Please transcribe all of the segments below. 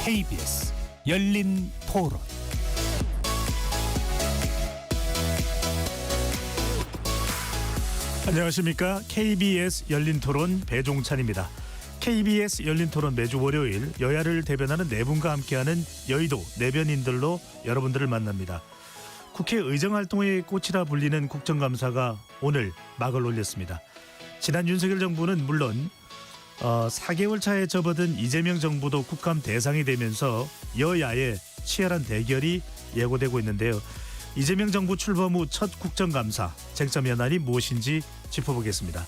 KBS 열린 토론. 안녕하십니까. KBS 열린 토론 배종찬입니다. KBS 열린 토론 매주 월요일 여야를 대변하는 네 분과 함께하는 여의도 내변인들로 여러분들을 만납니다. 국회 의정활동의 꽃이라 불리는 국정감사가 오늘 막을 올렸습니다. 지난 윤석열 정부는 물론 4개월 차에 접어든 이재명 정부도 국감 대상이 되면서 여야의 치열한 대결이 예고되고 있는데요. 이재명 정부 출범 후 첫 국정감사 쟁점 현안이 무엇인지 짚어보겠습니다.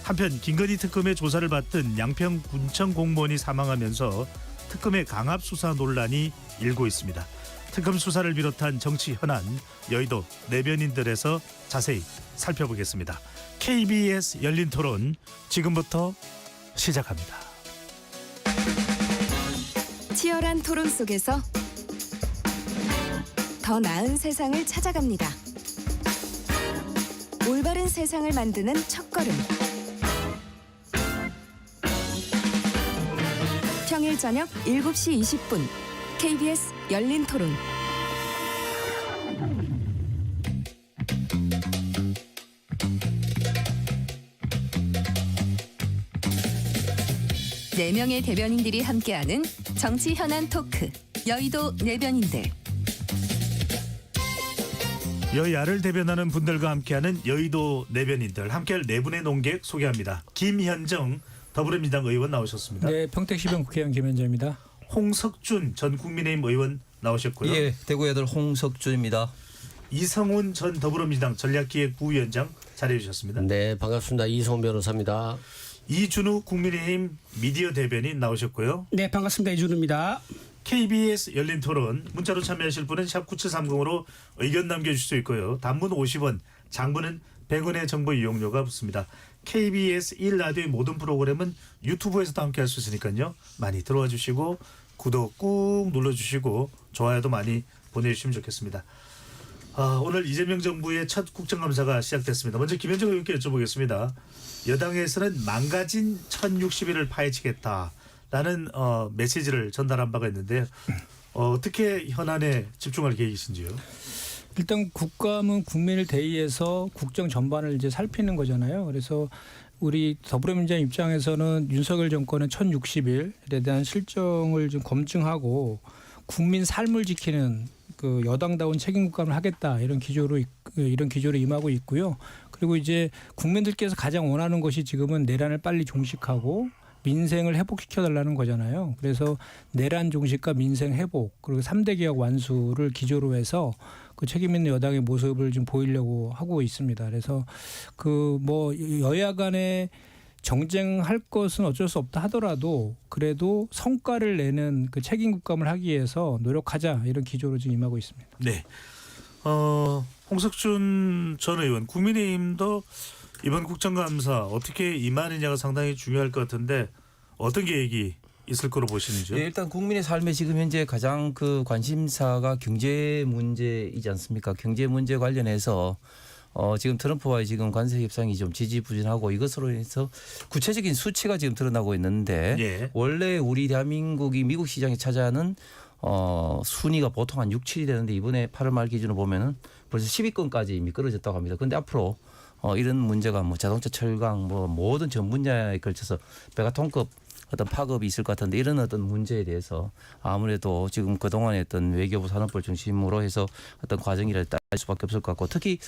한편 김건희 특검의 조사를 받던 양평 군청 공무원이 사망하면서 특검의 강압 수사 논란이 일고 있습니다. 특검 수사를 비롯한 정치 현안 여의도 내변인들에서 자세히 살펴보겠습니다. KBS 열린 토론 지금부터 시작합니다. 치열한 토론 속에서 더 나은 세상을 찾아갑니다. 올바른 세상을 만드는 첫걸음. 평일 저녁 7시 20분 KBS 열린 토론. 네 명의 대변인들이 함께하는 정치 현안 토크 여의도 내변인들. 여야를 대변하는 분들과 함께하는 여의도 내변인들, 함께할 네 분의 논객 소개합니다. 김현정 더불어민주당 의원 나오셨습니다. 네, 평택시병 국회의원 김현정입니다. 홍석준 전 국민의힘 의원 나오셨고요. 예, 대구의 아들 홍석준입니다. 이성훈 전 더불어민주당 전략기획 부위원장 자리해 주셨습니다. 네, 반갑습니다. 이성훈 변호사입니다. 이준우 국민의힘 미디어 대변인 나오셨고요. 네, 반갑습니다. 이준우입니다. KBS 열린 토론 문자로 참여하실 분은 샵 9730으로 의견 남겨주실 수 있고요. 단문 50원, 장문은 100원의 정보 이용료가 붙습니다. KBS 1라디오의 모든 프로그램은 유튜브에서도 함께할 수 있으니까요. 많이 들어와 주시고 구독 꾹 눌러주시고 좋아요도 많이 보내주시면 좋겠습니다. 오늘 이재명 정부의 첫 국정감사가 시작됐습니다. 먼저 김현정 의원께 여쭤보겠습니다. 여당에서는 망가진 1060일을 파헤치겠다라는 메시지를 전달한 바가 있는데 어떻게 현안에 집중할 계획이신지요? 일단 국감은 국민을 대의해서 국정 전반을 이제 살피는 거잖아요. 그래서 우리 더불어민주당 입장에서는 윤석열 정권의 1060일에 대한 실정을 좀 검증하고 국민 삶을 지키는 그 여당다운 책임 국감을 하겠다 이런 기조로 임하고 있고요. 그리고 이제 국민들께서 가장 원하는 것이 지금은 내란을 빨리 종식하고 민생을 회복시켜달라는 거잖아요. 그래서 내란 종식과 민생 회복 그리고 3대 개혁 완수를 기조로 해서 그 책임 있는 여당의 모습을 좀 보이려고 하고 있습니다. 그래서 그 뭐 여야 간에 정쟁할 것은 어쩔 수 없다 하더라도 그래도 성과를 내는 그 책임 국감을 하기 위해서 노력하자 이런 기조로 지금 임하고 있습니다. 네. 홍석준 전 의원 국민의힘도 이번 국정감사 어떻게 임하느냐가 상당히 중요할 것 같은데 어떤 계획이 있을 거로 보시는지요? 예, 일단 국민의 삶에 지금 현재 가장 그 관심사가 경제 문제이지 않습니까? 경제 문제 관련해서 지금 트럼프와의 지금 관세 협상이 좀 지지부진하고 이것으로 인해서 구체적인 수치가 지금 드러나고 있는데 예. 원래 우리 대한민국이 미국 시장에 차지하는 순위가 보통 한 6, 7이 되는데 이번에 8월 말 기준으로 보면은 벌써 10위권까지 미끄러졌다고 합니다. 그런데 앞으로 이런 문제가 뭐 자동차 철강 뭐 모든 전 분야에 걸쳐서 메가톤급 어떤 파급이 있을 것 같은데 이런 어떤 문제에 대해서 아무래도 지금 그동안의 어떤 외교부 산업부를 중심으로 해서 어떤 과정이라 딸 수밖에 없을 것 같고 특히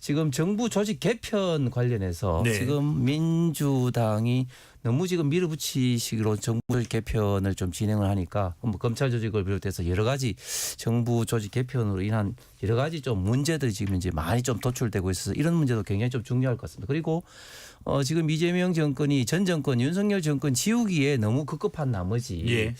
지금 정부 조직 개편 관련해서 네. 지금 민주당이 너무 지금 밀어붙이식으로 정부 조직 개편을 좀 진행을 하니까 뭐 검찰 조직을 비롯해서 여러 가지 정부 조직 개편으로 인한 여러 가지 좀 문제들이 지금 이제 많이 좀 도출되고 있어서 이런 문제도 굉장히 좀 중요할 것 같습니다. 그리고 지금 이재명 정권이 전 정권 윤석열 정권 지우기에 너무 급급한 나머지 예.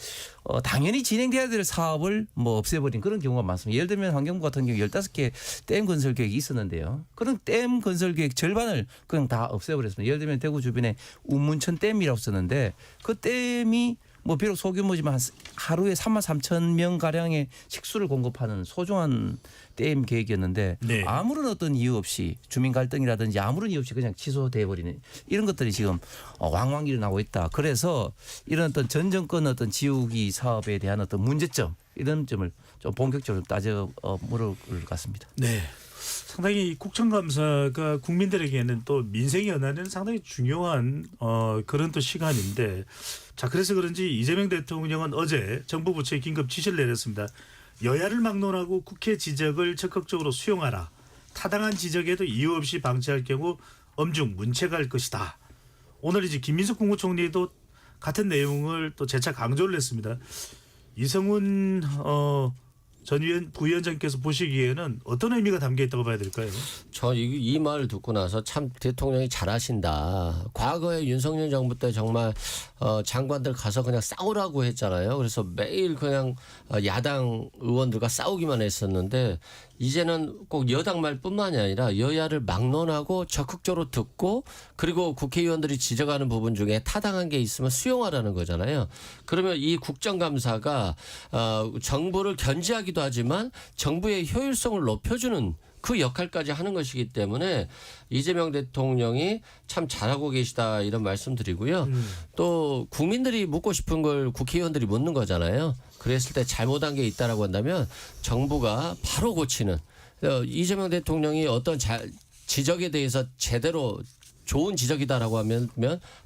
당연히 진행돼야 될 사업을 뭐 없애버린 그런 경우가 많습니다. 예를 들면 환경부 같은 경우 15개 댐 건설 계획이 있었는데요. 그런 댐 건설 계획 절반을 그냥 다 없애버렸습니다. 예를 들면 대구 주변에 운문천 댐이라고 썼는데 그 댐이 뭐 비록 소규모지만 하루에 3만 3천 명 가량의 식수를 공급하는 소중한 댐 계획이었는데 네. 아무런 어떤 이유 없이 주민 갈등이라든지 아무런 이유 없이 그냥 취소돼 버리는 이런 것들이 지금 왕왕 일어나고 있다. 그래서 이런 어떤 전 정권 어떤 지우기 사업에 대한 어떤 문제점 이런 점을 좀 본격적으로 따져 물을 것 같습니다. 네. 상당히 국정감사가 국민들에게는 또 민생 연안에는 상당히 중요한 그런 또 시간인데 자 그래서 그런지 이재명 대통령은 어제 정부 부처에 긴급 지시를 내렸습니다. 여야를 막론하고 국회 지적을 적극적으로 수용하라. 타당한 지적에도 이유 없이 방치할 경우 엄중 문책할 것이다. 오늘 이제 김민석 국무총리도 같은 내용을 또 재차 강조를 했습니다. 이성훈 전 부위원장께서 보시기에는 어떤 의미가 담겨 있다고 봐야 될까요? 저 이 말을 듣고 나서 참 대통령이 잘하신다. 과거에 윤석열 정부 때 정말 장관들 가서 그냥 싸우라고 했잖아요. 그래서 매일 그냥 야당 의원들과 싸우기만 했었는데 이제는 꼭 여당 말뿐만이 아니라 여야를 막론하고 적극적으로 듣고 그리고 국회의원들이 지적하는 부분 중에 타당한 게 있으면 수용하라는 거잖아요. 그러면 이 국정감사가 정부를 견제하기도 하지만 정부의 효율성을 높여주는 그 역할까지 하는 것이기 때문에 이재명 대통령이 참 잘하고 계시다 이런 말씀드리고요. 또 국민들이 묻고 싶은 걸 국회의원들이 묻는 거잖아요. 그랬을 때 잘못한 게 있다라고 한다면 정부가 바로 고치는 이재명 대통령이 어떤 지적에 대해서 제대로 좋은 지적이다라고 하면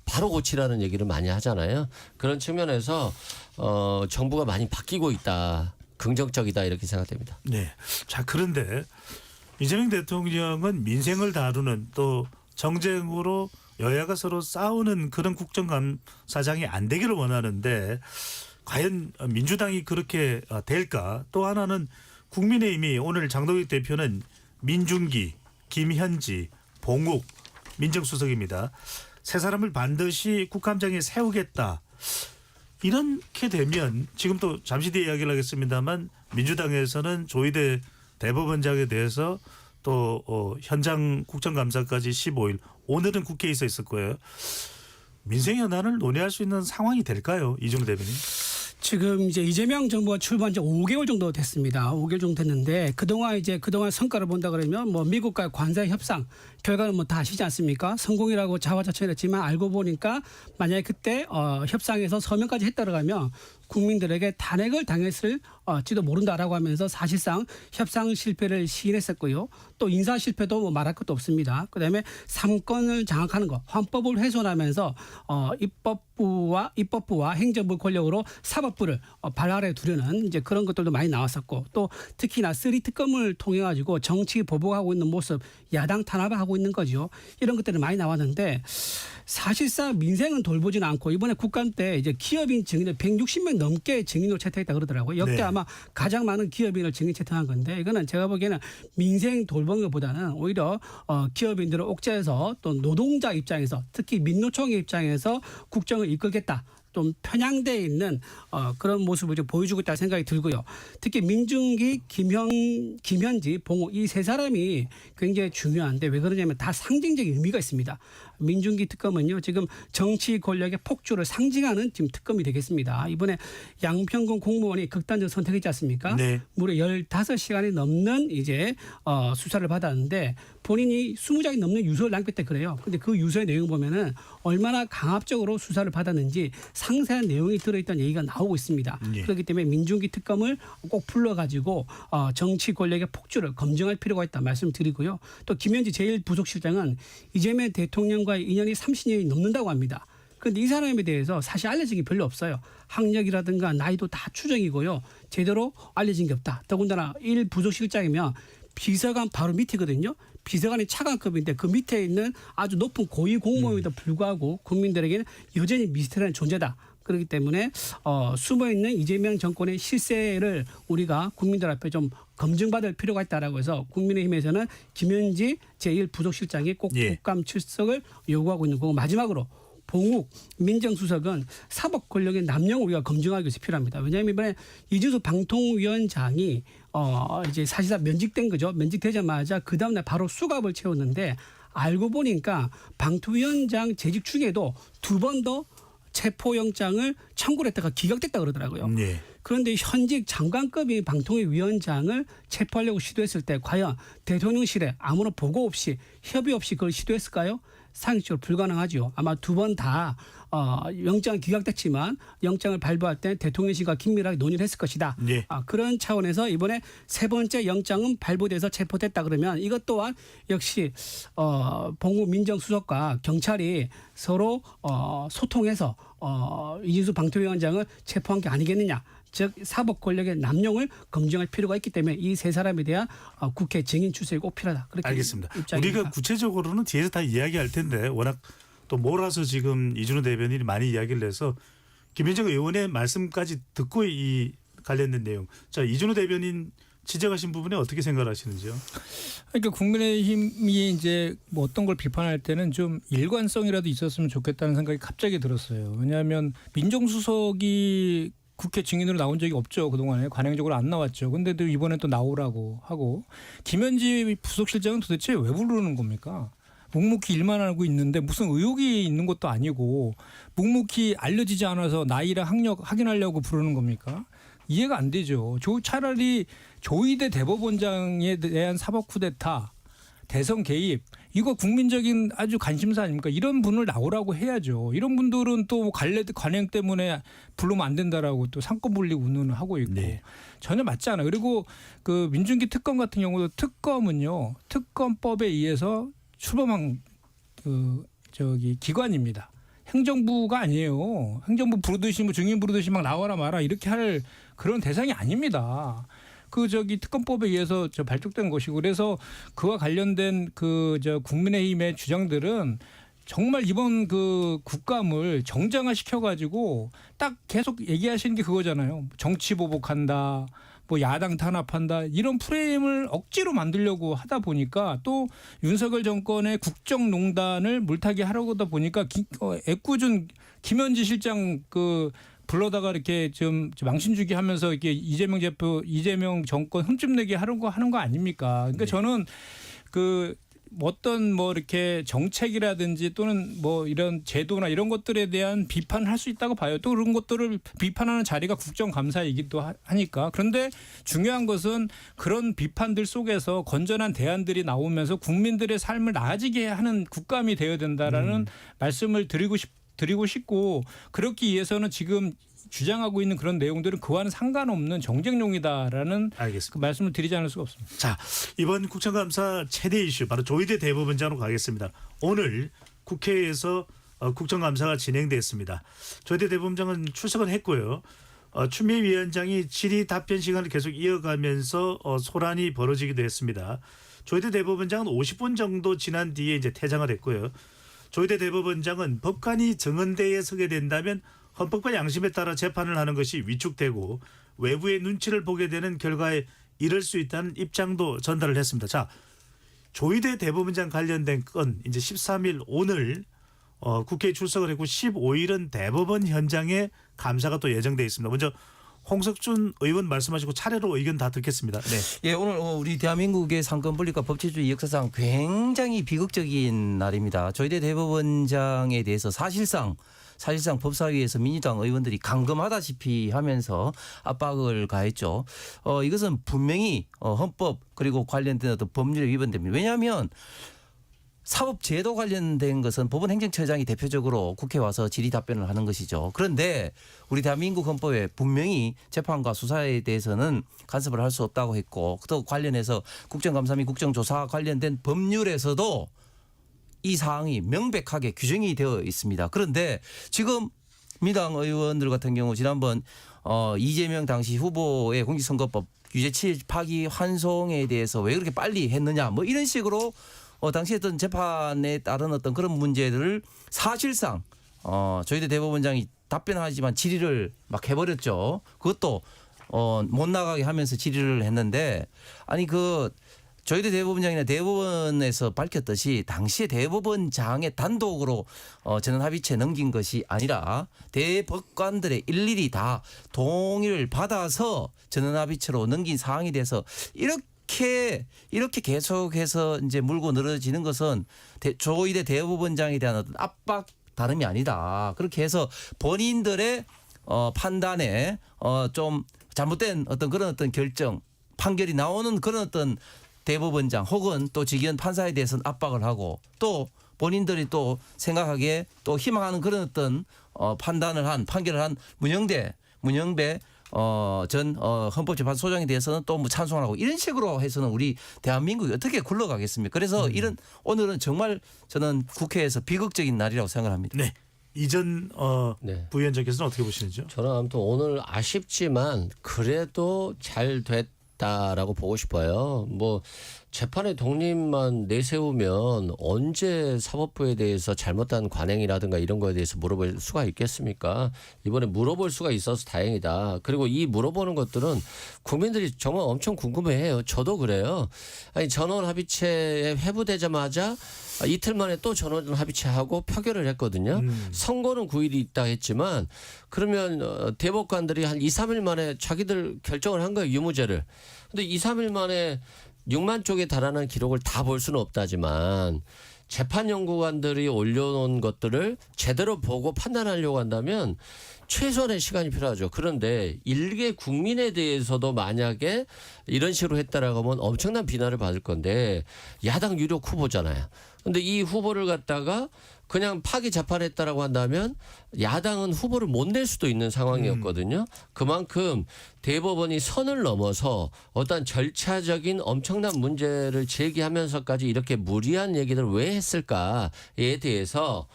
바로 고치라는 얘기를 많이 하잖아요. 그런 측면에서 정부가 많이 바뀌고 있다. 긍정적이다 이렇게 생각됩니다. 네. 자 그런데 이재명 대통령은 민생을 다루는 또 정쟁으로 여야가 서로 싸우는 그런 국정감사장이 안 되기를 원하는데 과연 민주당이 그렇게 될까? 또 하나는 국민의힘이 오늘 장동익 대표는 민중기, 김현지, 봉욱 민정수석입니다. 세 사람을 반드시 국감장에 세우겠다. 이렇게 되면 지금 또 잠시 뒤에 이야기를 하겠습니다만 민주당에서는 조희대 대법원장에 대해서 또 현장 국정감사까지 15일 오늘은 국회에 있을 거예요. 민생 현안을 논의할 수 있는 상황이 될까요? 이준우 대변인. 지금 이제 이재명 정부가 출범한 지 5개월 정도 됐습니다. 5개월 정도 됐는데 그동안 성과를 본다 그러면 뭐 미국과의 관세 협상 결과는 뭐 다 아시지 않습니까? 성공이라고 자화자찬했지만 알고 보니까 만약에 그때 협상에서 서명까지 했다고 하면 국민들에게 탄핵을 당했을지도 모른다라고 하면서 사실상 협상 실패를 시인했었고요. 또 인사 실패도 뭐 말할 것도 없습니다. 그다음에 삼권을 장악하는 것, 헌법을 훼손하면서 입법부와 행정부 권력으로 사법부를 발 아래 두려는 이제 그런 것들도 많이 나왔었고 또 특히나 3특검을 통해 가지고 정치 보복하고 있는 모습, 야당 탄압을 하고 있는 거죠. 이런 것들이 많이 나왔는데 사실상 민생은 돌보지는 않고 이번에 국감 때 이제 기업인 증인을 160명 넘게 증인으로 채택했다 그러더라고요. 역대 네. 아마 가장 많은 기업인을 증인 채택한 건데 이거는 제가 보기에는 민생 돌보는 것보다는 오히려 기업인들을 옥죄해서 또 노동자 입장에서 특히 민노총의 입장에서 국정을 이끌겠다. 좀 편향되어 있는 그런 모습을 좀 보여주고 있다는 생각이 들고요. 특히 민중기, 김현지, 봉욱 이 세 사람이 굉장히 중요한데 왜 그러냐면 다 상징적인 의미가 있습니다. 민중기 특검은요. 지금 정치 권력의 폭주를 상징하는 지금 특검이 되겠습니다. 이번에 양평군 공무원이 극단적 선택했지 않습니까? 네. 무려 15시간이 넘는 이제 수사를 받았는데 본인이 20장이 넘는 유서를 남겼대 그래요. 근데 그 유서의 내용 보면은 얼마나 강압적으로 수사를 받았는지 상세한 내용이 들어있다는 얘기가 나오고 있습니다. 예. 그렇기 때문에 민중기 특검을 꼭 불러가지고 정치 권력의 폭주를 검증할 필요가 있다 말씀드리고요. 또 김현지 제1부속실장은 이재명 대통령과의 인연이 30년이 넘는다고 합니다. 그런데 이 사람에 대해서 사실 알려진 게 별로 없어요. 학력이라든가 나이도 다 추정이고요. 제대로 알려진 게 없다. 더군다나 1부속실장이면 비서관 바로 밑이거든요. 비서관이 차관급인데 그 밑에 있는 아주 높은 고위 공무원에도 불구하고 국민들에게는 여전히 미스터리한 존재다. 그렇기 때문에 숨어있는 이재명 정권의 실세를 우리가 국민들 앞에 좀 검증받을 필요가 있다라고 해서 국민의힘에서는 김현지 제1부속실장이 꼭 예. 국감 출석을 요구하고 있는 거고 마지막으로 봉욱 민정수석은 사법 권력의 남용을 우리가 검증하기 위해서 필요합니다. 왜냐하면 이번에 이준석 방통위원장이 이제 사실상 면직된 거죠. 면직되자마자 그 다음날 바로 수갑을 채웠는데 알고 보니까 방통위원장 재직 중에도 두 번 더 체포영장을 청구를 했다가 기각됐다 그러더라고요. 네. 그런데 현직 장관급이 방통위 위원장을 체포하려고 시도했을 때 과연 대통령실에 아무런 보고 없이 협의 없이 그걸 시도했을까요? 상식적으로 불가능하죠. 아마 두 번 다 영장 기각됐지만 영장을 발부할 때 대통령실과 긴밀하게 논의를 했을 것이다. 네. 그런 차원에서 이번에 세 번째 영장은 발부돼서 체포됐다 그러면 이것 또한 역시 봉우 민정수석과 경찰이 서로 소통해서 이진수 방통위원장을 체포한 게 아니겠느냐. 즉 사법 권력의 남용을 검증할 필요가 있기 때문에 이 세 사람에 대한 국회 증인 출석이 꼭 필요하다. 그렇게 알겠습니다. 입장입니다. 우리가 구체적으로는 뒤에서 다 이야기할 텐데 워낙 또 몰아서 지금 이준호 대변인이 많이 이야기를 해서 김현정 의원의 말씀까지 듣고 이 관련된 내용. 자, 이준호 대변인 지적하신 부분에 어떻게 생각하시는지요? 그러니까 국민의힘이 이제 뭐 어떤 걸 비판할 때는 좀 일관성이라도 있었으면 좋겠다는 생각이 갑자기 들었어요. 왜냐하면 민정수석이 국회 증인으로 나온 적이 없죠. 그동안에 관행적으로 안 나왔죠. 근데 또 이번에 또 나오라고 하고 김현지 부속실장은 도대체 왜 부르는 겁니까? 묵묵히 일만 하고 있는데 무슨 의혹이 있는 것도 아니고 묵묵히 알려지지 않아서 나이랑 학력 확인하려고 부르는 겁니까? 이해가 안 되죠. 차라리 조희대 대법원장에 대한 사법 쿠데타, 대선 개입 이거 국민적인 아주 관심사 아닙니까? 이런 분을 나오라고 해야죠. 이런 분들은 또 관행 때문에 부르면 안 된다라고 또 상권 분리 운운을 하고 있고 네. 전혀 맞지 않아요. 그리고 그 민중기 특검 같은 경우도 특검은요 특검법에 의해서 출범한 기관입니다. 행정부가 아니에요. 행정부 부르듯이 뭐 증인 부르듯이 막 나와라 마라 이렇게 할 그런 대상이 아닙니다. 특검법에 의해서 발족된 것이고 그래서 그와 관련된 국민의힘의 주장들은 정말 이번 그 국감을 정장화 시켜가지고 딱 계속 얘기하시는 게 그거잖아요. 정치 보복한다. 뭐 야당 탄압한다 이런 프레임을 억지로 만들려고 하다 보니까 또 윤석열 정권의 국정농단을 물타기 하려고 하다 보니까 애꿎은 김현지 실장 불러다가 이렇게 좀 망신주기 하면서 이렇게 이재명 정권 흠집내게 하는 거 아닙니까? 그러니까 네. 저는 어떤 이렇게 정책이라든지 또는 이런 제도나 이런 것들에 대한 비판을 할 수 있다고 봐요. 또 그런 것들을 비판하는 자리가 국정감사이기도 하니까. 그런데 중요한 것은 그런 비판들 속에서 건전한 대안들이 나오면서 국민들의 삶을 나아지게 하는 국감이 되어야 된다라는 말씀을 드리고 싶고 그렇기 위해서는 지금 주장하고 있는 그런 내용들은 그와는 상관없는 정쟁용이다라는 알겠습니다. 말씀을 드리지 않을 수가 없습니다. 자, 이번 국정감사 최대 이슈 바로 조희대 대법원장으로 가겠습니다. 오늘 국회에서 국정감사가 진행됐습니다. 조희대 대법원장은 출석은 했고요. 추미애 위원장이 질의 답변 시간을 계속 이어가면서 소란이 벌어지기도 했습니다. 조희대 대법원장은 50분 정도 지난 뒤에 이제 퇴장을 했고요. 조희대 대법원장은 법관이 정언대에 서게 된다면 헌법과 양심에 따라 재판을 하는 것이 위축되고 외부의 눈치를 보게 되는 결과에 이를 수 있다는 입장도 전달을 했습니다. 자, 조희대 대법원장 관련된 건 이제 13일 오늘 국회에 출석을 했고 15일은 대법원 현장에 감사가 또 예정돼 있습니다. 먼저 홍석준 의원 말씀하시고 차례로 의견 다 듣겠습니다. 네. 예, 오늘 우리 대한민국의 상권 분립과 법치주의 역사상 굉장히 비극적인 날입니다. 조희대 대법원장에 대해서 사실상 법사위에서 민주당 의원들이 감금하다시피 하면서 압박을 가했죠. 이것은 분명히 헌법 그리고 관련된 어떤 법률에 위반됩니다. 왜냐하면 사법제도 관련된 것은 법원행정처장이 대표적으로 국회에 와서 질의 답변을 하는 것이죠. 그런데 우리 대한민국 헌법에 분명히 재판과 수사에 대해서는 간섭을 할 수 없다고 했고 또 관련해서 국정감사 및 국정조사 관련된 법률에서도 이 사항이 명백하게 규정이 되어 있습니다. 그런데 지금 민주당 의원들 같은 경우 지난번 이재명 당시 후보의 공직선거법 유죄 파기 환송에 대해서 왜 그렇게 빨리 했느냐 뭐 이런 식으로 당시 했던 재판에 따른 어떤 그런 문제들을 사실상 조희대 대법원장이 답변하지만 질의를 막 해버렸죠. 그것도 못 나가게 하면서 질의를 했는데 아니 조희대 대법원장이나 대법원에서 밝혔듯이 당시에 대법원장의 단독으로 전원합의체 넘긴 것이 아니라 대법관들의 일일이 다 동의를 받아서 전원합의체로 넘긴 사항에 대해서 이렇게 계속해서 이제 물고 늘어지는 것은 조희대 대법원장에 대한 어떤 압박 다름이 아니다. 그렇게 해서 본인들의 판단에 좀 잘못된 어떤 그런 어떤 결정, 판결이 나오는 그런 어떤 대법원장 혹은 또 직위원 판사에 대해서는 압박을 하고 또 본인들이 또 생각하기에 또 희망하는 그런 어떤 판결을 한 문영배 전 헌법재판소 소장에 대해서는 또 뭐 찬송을 하고 이런 식으로 해서는 우리 대한민국이 어떻게 굴러가겠습니까? 그래서 오늘은 정말 저는 국회에서 비극적인 날이라고 생각합니다. 네. 이전 네. 부위원장께서는 어떻게 보시는지요? 저는 아무튼 오늘 아쉽지만 그래도 잘 됐다라고 보고 싶어요. 뭐 재판의 독립만 내세우면 언제 사법부에 대해서 잘못한 관행이라든가 이런 거에 대해서 물어볼 수가 있겠습니까? 이번에 물어볼 수가 있어서 다행이다. 그리고 이 물어보는 것들은 국민들이 정말 엄청 궁금해해요. 저도 그래요. 아니 전원 합의체에 회부되자마자 이틀 만에 또 전원 합의체하고 표결을 했거든요. 선고는 9일이 있다 했지만 그러면 대법관들이 한 2, 3일 만에 자기들 결정을 한 거예요. 유무죄를. 근데 2, 3일 만에 6만 쪽에 달하는 기록을 다 볼 수는 없다지만 재판연구관들이 올려놓은 것들을 제대로 보고 판단하려고 한다면 최소한의 시간이 필요하죠. 그런데 일개 국민에 대해서도 만약에 이런 식으로 했다라고 하면 엄청난 비난을 받을 건데 야당 유력 후보잖아요. 근데 이 후보를 갖다가 그냥 파기 재판했다라고 한다면 야당은 후보를 못 낼 수도 있는 상황이었거든요. 그만큼 대법원이 선을 넘어서 어떤 절차적인 엄청난 문제를 제기하면서까지 이렇게 무리한 얘기를 왜 했을까에 대해서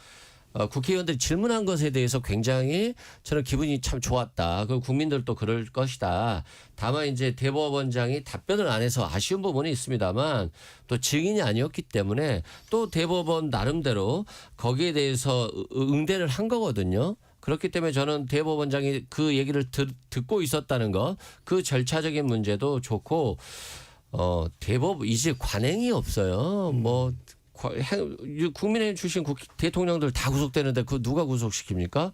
국회의원들이 질문한 것에 대해서 굉장히 저는 기분이 참 좋았다. 그리고 국민들도 그럴 것이다. 다만 이제 대법원장이 답변을 안 해서 아쉬운 부분이 있습니다만 또 증인이 아니었기 때문에 또 대법원 나름대로 거기에 대해서 응대를 한 거거든요. 그렇기 때문에 저는 대법원장이 그 얘기를 듣고 있었다는 것, 그 절차적인 문제도 좋고 이제 관행이 없어요. 뭐 국민의힘 출신 대통령들 다 구속되는데 그 누가 구속시킵니까?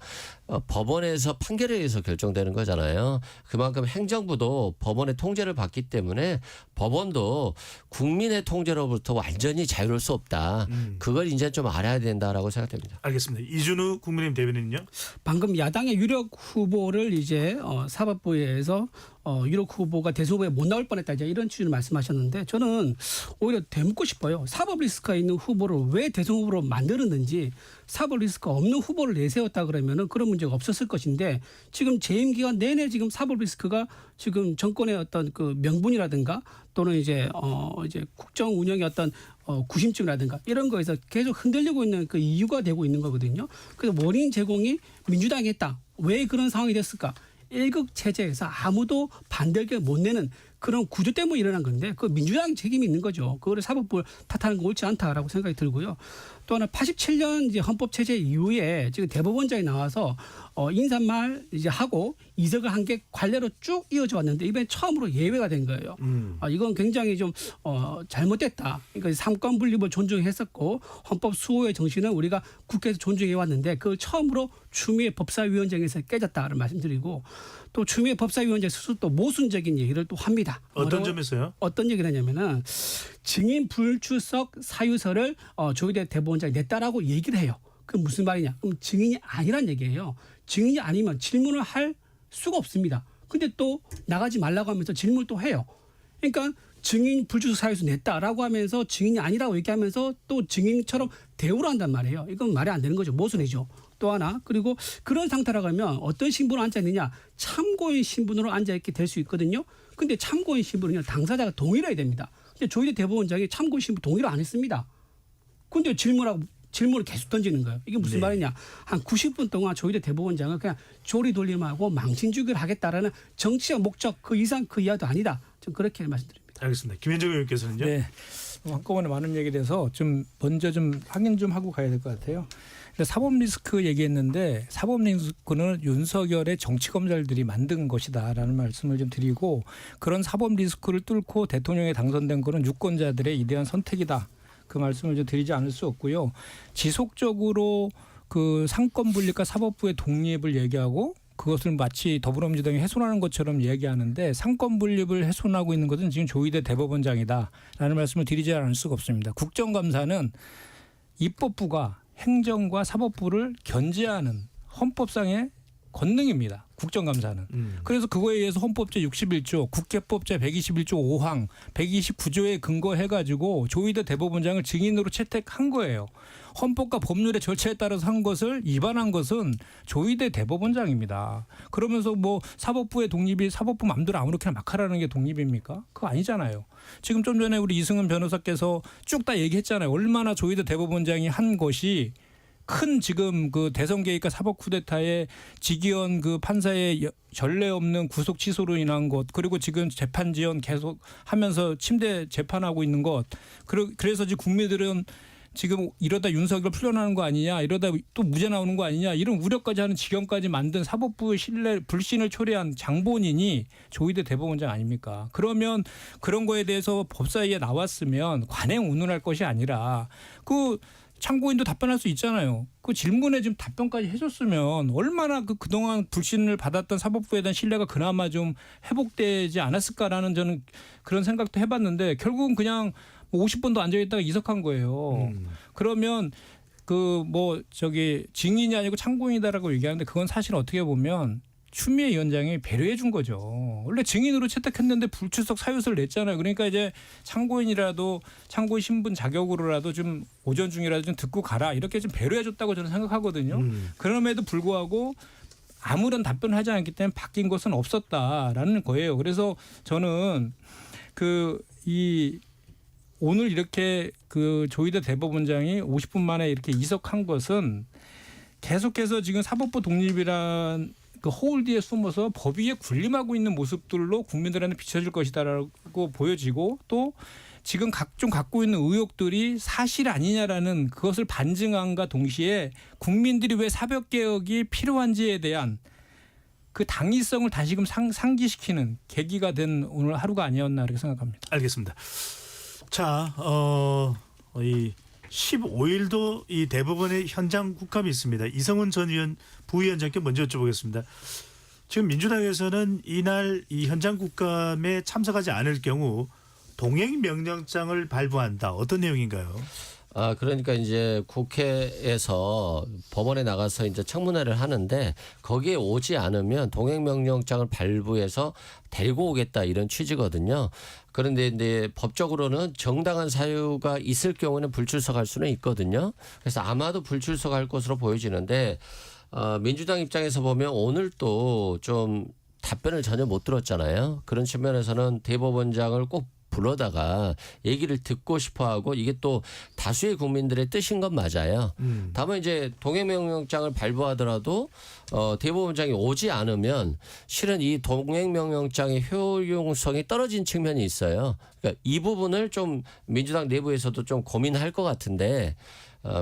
법원에서 판결에 의해서 결정되는 거잖아요. 그만큼 행정부도 법원의 통제를 받기 때문에 법원도 국민의 통제로부터 완전히 자유로울 수 없다. 그걸 이제 좀 알아야 된다라고 생각됩니다. 알겠습니다. 이준우 국민의힘 대변인은요? 방금 야당의 유력 후보를 이제 사법부에서 유력 후보가 대선 후보에 못 나올 뻔했다 이제 이런 취지로 말씀하셨는데 저는 오히려 되묻고 싶어요. 사법 리스크가 있는 후보를 왜 대선 후보로 만들었는지 사법 리스크가 없는 후보를 내세웠다 그러면은 그런 문제가 없었을 것인데 지금 재임 기간 내내 지금 사법 리스크가 지금 정권의 어떤 그 명분이라든가 또는 이제 국정 운영의 어떤 구심증이라든가 이런 거에서 계속 흔들리고 있는 그 이유가 되고 있는 거거든요. 그래서 원인 제공이 민주당이 했다. 왜 그런 상황이 됐을까? 1급 체제에서 아무도 반대 의견을 못 내는 그런 구조 때문에 일어난 건데 그 민주당 책임이 있는 거죠. 그거를 사법부를 탓하는 거 옳지 않다라고 생각이 들고요. 또 하나 87년 이제 헌법 체제 이후에 지금 대법원장이 나와서 인사말 이제 하고 이석을 한 게 관례로 쭉 이어져 왔는데 이번에 처음으로 예외가 된 거예요. 이건 굉장히 좀 잘못됐다. 그러니까 삼권 분립을 존중했었고 헌법 수호의 정신은 우리가 국회에서 존중해 왔는데 그걸 처음으로 추미애 법사위원장에서 깨졌다는 말씀드리고 또 추미애 법사위원장 스스로 또 모순적인 얘기를 또 합니다. 어떤 점에서요? 어떤 얘기를 하냐면은 증인 불출석 사유서를 조희대 대법원장이 냈다라고 얘기를 해요. 그게 무슨 말이냐? 그럼 증인이 아니란 얘기예요. 증인이 아니면 질문을 할 수가 없습니다. 근데 또 나가지 말라고 하면서 질문을 또 해요. 그러니까 증인 불출석 사유서 냈다라고 하면서 증인이 아니라고 얘기하면서 또 증인처럼 대우를 한단 말이에요. 이건 말이 안 되는 거죠. 모순이죠. 또 하나 그리고 그런 상태라고 하면 어떤 신분으로 앉아있느냐 참고인 신분으로 앉아있게 될 수 있거든요. 근데 참고인 신분은요 당사자가 동의를 해야 됩니다. 근데 조희대 대법원장이 참고인 신분 동의를 안 했습니다. 근데 질문을 계속 던지는 거예요. 이게 무슨 말이냐. 한 90분 동안 조희대 대법원장은 그냥 조리돌림하고 망신주기를 하겠다라는 정치적 목적 그 이상 그 이하도 아니다. 좀 그렇게 말씀드립니다. 알겠습니다. 김현정 의원께서는요? 네. 한꺼번에 많은 얘기에 대해서 좀 먼저 좀 확인 좀 하고 가야 될 것 같아요. 사법 리스크 얘기했는데 사법 리스크는 윤석열의 정치 검찰들이 만든 것이다라는 말씀을 좀 드리고 그런 사법 리스크를 뚫고 대통령에 당선된 거는 유권자들의 이대한 선택이다. 그 말씀을 좀 드리지 않을 수 없고요. 지속적으로 그 상권 분립과 사법부의 독립을 얘기하고 그것을 마치 더불어민주당이 훼손하는 것처럼 얘기하는데 상권 분립을 훼손하고 있는 것은 지금 조희대 대법원장이다라는 말씀을 드리지 않을 수가 없습니다. 국정감사는 입법부가 행정과 사법부를 견제하는 헌법상의 권능입니다. 국정감사는. 그래서 그거에 의해서 헌법제 61조, 국회법제 121조 5항, 129조에 근거해가지고 조희대 대법원장을 증인으로 채택한 거예요. 헌법과 법률의 절차에 따라서 한 것을 위반한 것은 조희대 대법원장입니다. 그러면서 뭐 사법부의 독립이 사법부 맘대로 아무렇게나 막 하라는 게 독립입니까? 그거 아니잖아요. 지금 좀 전에 우리 이승은 변호사께서 쭉 다 얘기했잖아요. 얼마나 조희대 대법원장이 한 것이 큰 지금 그 대선 개입과 사법 쿠데타의 직위원 그 판사의 전례 없는 구속 취소로 인한 것, 그리고 지금 재판 지연 계속 하면서 침대 재판하고 있는 것, 그래서 지금 국민들은 지금 이러다 윤석열 풀려나는 거 아니냐, 이러다 또 무죄 나오는 거 아니냐, 이런 우려까지 하는 지경까지 만든 사법부의 신뢰 불신을 초래한 장본인이 조희대 대법원장 아닙니까? 그러면 그런 거에 대해서 법사위에 나왔으면 관행 운운할 것이 아니라 그 참고인도 답변할 수 있잖아요. 그 질문에 지금 답변까지 해줬으면 얼마나 그동안 불신을 받았던 사법부에 대한 신뢰가 그나마 좀 회복되지 않았을까라는 저는 그런 생각도 해봤는데 결국은 그냥 50분도 앉아있다가 이석한 거예요. 그러면 그 뭐 저기 증인이 아니고 참고인이다라고 얘기하는데 그건 사실 어떻게 보면 추미애 위원장이 배려해 준 거죠. 원래 증인으로 채택했는데 불출석 사유서를 냈잖아요. 그러니까 이제 참고인이라도 참고인 신분 자격으로라도 좀 오전 중이라도 좀 듣고 가라. 이렇게 좀 배려해 줬다고 저는 생각하거든요. 그럼에도 불구하고 아무런 답변을 하지 않기 때문에 바뀐 것은 없었다라는 거예요. 그래서 저는 오늘 이렇게 그 조희대 대법원장이 50분 만에 이렇게 이석한 것은 계속해서 지금 사법부 독립이란 그 홀드에 숨어서 법 위에 군림하고 있는 모습들로 국민들한테 비춰질 것이다라고 보여지고 또 지금 각종 갖고 있는 의혹들이 사실 아니냐라는 그것을 반증함과 동시에 국민들이 왜 사법개혁이 필요한지에 대한 그 당위성을 다시금 상기시키는 계기가 된 오늘 하루가 아니었나 이렇게 생각합니다. 알겠습니다. 자, 이 15일도 이 대법원의 현장 국감이 있습니다. 이성훈 전 의원 부위원장께 먼저 여쭤보겠습니다. 지금 민주당에서는 이날 이 현장 국감에 참석하지 않을 경우 동행 명령장을 발부한다. 어떤 내용인가요? 그러니까 이제 국회에서 법원에 나가서 이제 청문회를 하는데 거기에 오지 않으면 동행명령장을 발부해서 데리고 오겠다 이런 취지거든요. 그런데 이제 법적으로는 정당한 사유가 있을 경우는 불출석할 수는 있거든요. 그래서 아마도 불출석할 것으로 보여지는데 민주당 입장에서 보면 오늘 또 좀 답변을 전혀 못 들었잖아요. 그런 측면에서는 대법원장을 꼭 불러다가 얘기를 듣고 싶어하고 이게 또 다수의 국민들의 뜻인 건 맞아요. 다만 이제 동행명령장을 발부하더라도 대법원장이 오지 않으면 실은 이 동행명령장의 효용성이 떨어진 측면이 있어요. 그러니까 이 부분을 좀 민주당 내부에서도 좀 고민할 것 같은데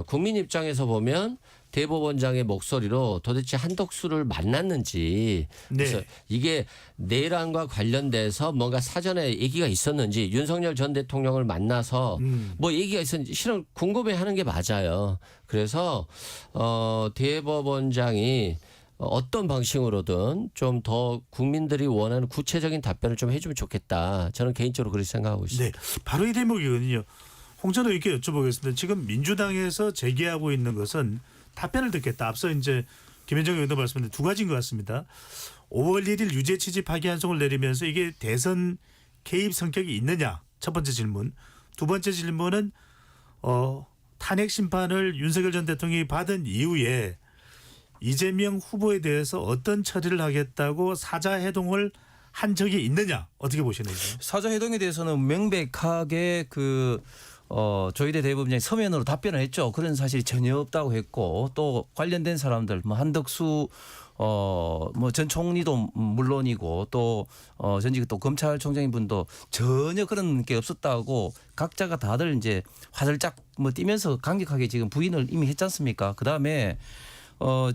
국민 입장에서 보면 대법원장의 목소리로 도대체 한덕수를 만났는지 그래서 네. 이게 내란과 관련돼서 뭔가 사전에 얘기가 있었는지 윤석열 전 대통령을 만나서 뭐 얘기가 있었는지 실은 궁금해하는 게 맞아요. 그래서 대법원장이 어떤 방식으로든 좀 더 국민들이 원하는 구체적인 답변을 좀 해주면 좋겠다. 저는 개인적으로 그렇게 생각하고 있습니다. 네, 바로 이 대목이거든요. 홍 전 의원께 여쭤보겠습니다. 지금 민주당에서 제기하고 있는 것은 답변을 듣겠다. 앞서 이제 김현정 의원도 말씀드린 두 가지인 것 같습니다. 5월 1일 유죄 취지 파기 한송을 내리면서 이게 대선 개입 성격이 있느냐. 첫 번째 질문. 두 번째 질문은 탄핵 심판을 윤석열 전 대통령이 받은 이후에 이재명 후보에 대해서 어떤 처리를 하겠다고 사자해동을 한 적이 있느냐. 어떻게 보시나요? 사자해동에 대해서는 명백하게 조희대 대법원장이 서면으로 답변을 했죠. 그런 사실이 전혀 없다고 했고 또 관련된 사람들 뭐 한덕수 전 총리도 물론이고 또 전직 또 검찰총장인 분도 전혀 그런 게 없었다고 각자가 다들 이제 화들짝 뛰면서 강력하게 지금 부인을 이미 했지 않습니까? 그다음에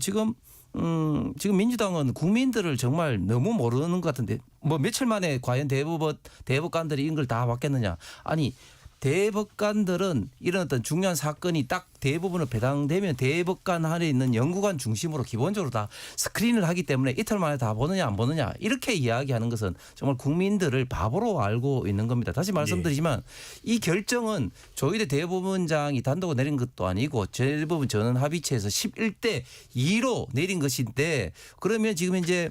지금 민주당은 국민들을 정말 너무 모르는 것 같은데 며칠 만에 과연 대법관들이 이런 걸 다 받겠느냐. 아니 대법관들은 이런 어떤 중요한 사건이 딱 대부분을 배당되면 대법관 안에 있는 연구관 중심으로 기본적으로 다 스크린을 하기 때문에 이틀 만에 다 보느냐 안 보느냐 이렇게 이야기하는 것은 정말 국민들을 바보로 알고 있는 겁니다. 다시 말씀드리지만 이 결정은 조희대 대법원장이 단독으로 내린 것도 아니고 대법원 전원 합의체에서 11대 2로 내린 것인데 그러면 지금 이제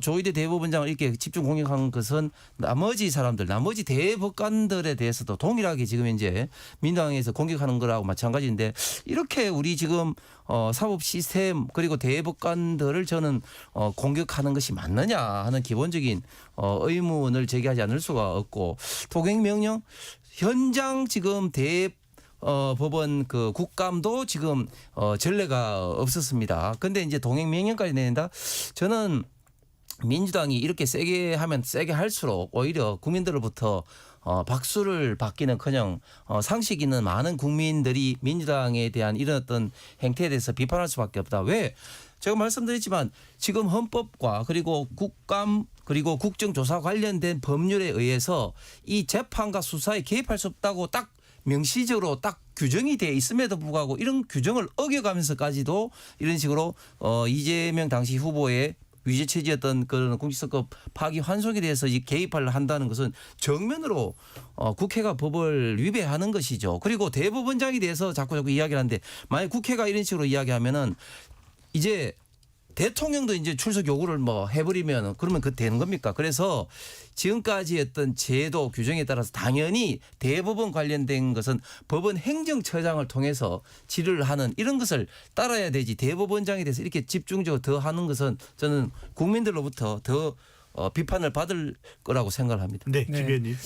조희대 대법원장을 이렇게 집중 공격한 것은 나머지 사람들, 나머지 대법관들에 대해서도 동일하게 지금 이제 민주당에서 공격하는 거라고 마찬가지인데 이렇게 우리 지금 사법 시스템 그리고 대법관들을 저는 공격하는 것이 맞느냐 하는 기본적인 의문을 제기하지 않을 수가 없고 통행명령 현장 지금 법원 그 국감도 지금 전례가 없었습니다. 그런데 이제 동행명령까지 내린다. 저는 민주당이 이렇게 세게 하면 세게 할수록 오히려 국민들로부터 박수를 받기는커녕 상식 있는 많은 국민들이 민주당에 대한 이런 어떤 행태에 대해서 비판할 수밖에 없다. 왜? 제가 말씀드렸지만 지금 헌법과 그리고 국감 그리고 국정조사 관련된 법률에 의해서 이 재판과 수사에 개입할 수 없다고 딱 명시적으로 딱 규정이 돼 있음에도 불구하고 이런 규정을 어겨가면서까지도 이런 식으로 이재명 당시 후보의 위제 체제였던 그런 공직선거 파기 환송에 대해서 이 개입을 한다는 것은 정면으로 국회가 법을 위배하는 것이죠. 그리고 대법원장에 대해서 자꾸 이야기를 하는데 만약 국회가 이런 식으로 이야기하면은 이제 대통령도 이제 출석 요구를 뭐 해버리면 그러면 그 되는 겁니까? 그래서 지금까지 어떤 제도 규정에 따라서 당연히 대법원 관련된 것은 법원 행정처장을 통해서 질의를 하는 이런 것을 따라야 되지 대법원장에 대해서 이렇게 집중적으로 더 하는 것은 저는 국민들로부터 더 비판을 받을 거라고 생각을 합니다. 네, 김 의원님.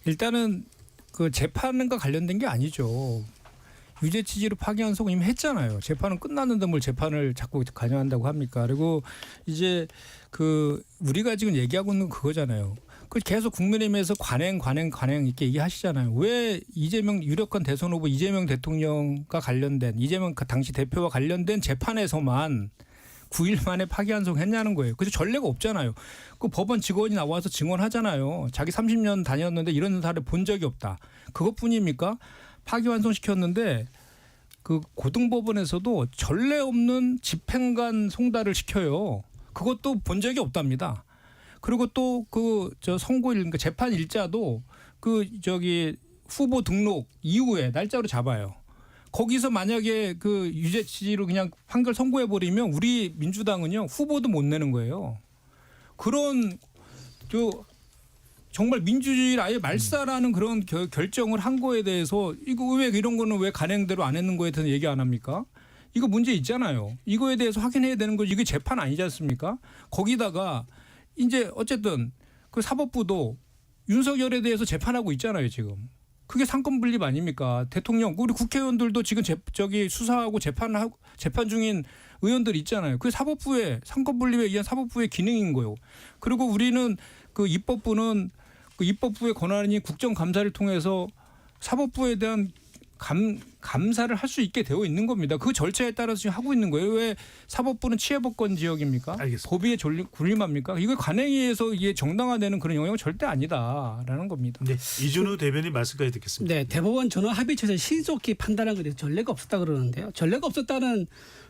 일단은 그 재판과 관련된 게 아니죠. 유죄 취지로 파기환송 이미 했잖아요. 재판은 끝났는데 뭘 재판을 자꾸 관여한다고 합니까? 그리고 이제 그 우리가 지금 얘기하고 있는 그거잖아요. 그 계속 국민의힘에서 관행 이렇게 얘기하시잖아요. 왜 이재명 유력한 대선 후보 이재명 대통령과 관련된 이재명 그 당시 대표와 관련된 재판에서만 9일 만에 파기환송했냐는 거예요. 그래서 전례가 없잖아요. 그 법원 직원이 나와서 증언하잖아요. 자기 30년 다녔는데 이런 사례 본 적이 없다. 그것뿐입니까? 파기환송시켰는데 그 고등법원에서도 전례 없는 집행관 송달을 시켜요. 그것도 본 적이 없답니다. 그리고 또 그 저 선고일 그러니까 재판 일자도 그 저기 후보 등록 이후에 날짜로 잡아요. 거기서 만약에 그 유죄 취지로 그냥 판결 선고해 버리면 우리 민주당은요 후보도 못 내는 거예요. 그런 정말 민주주의를 아예 말살하는 그런 결정을 한 거에 대해서 이거 왜 이런 거는 왜 간행대로 안 했는 거에 대해서 얘기 안 합니까? 이거 문제 있잖아요. 이거에 대해서 확인해야 되는 거지. 이게 재판 아니지 않습니까? 거기다가 이제 어쨌든 그 사법부도 윤석열에 대해서 재판하고 있잖아요, 지금. 그게 상권 분립 아닙니까? 대통령, 우리 국회의원들도 지금 저기 수사하고 재판 중인 의원들 있잖아요. 그게 사법부의 상권 분립에 의한 사법부의 기능인 거예요. 그리고 우리는 그 입법부는 그 입법부의 권한이 국정감사를 통해서 사법부에 대한 감사를 할 수 있게 되어 있는 겁니다. 그 절차에 따라서 지금 하고 있는 거예요. 왜 사법부는 치해법권 지역입니까? 알겠습니다. 법위에 군림합니까? 이거 관행위에서 이게 정당화되는 그런 영역은 절대 아니다라는 겁니다. 네, 이준우 대변인 말씀까지 듣겠습니다. 네, 대법원 전원 합의체에서 신속히 판단한 것에 대해서 전례가 없었다 그러는데요. 전례가 없었다는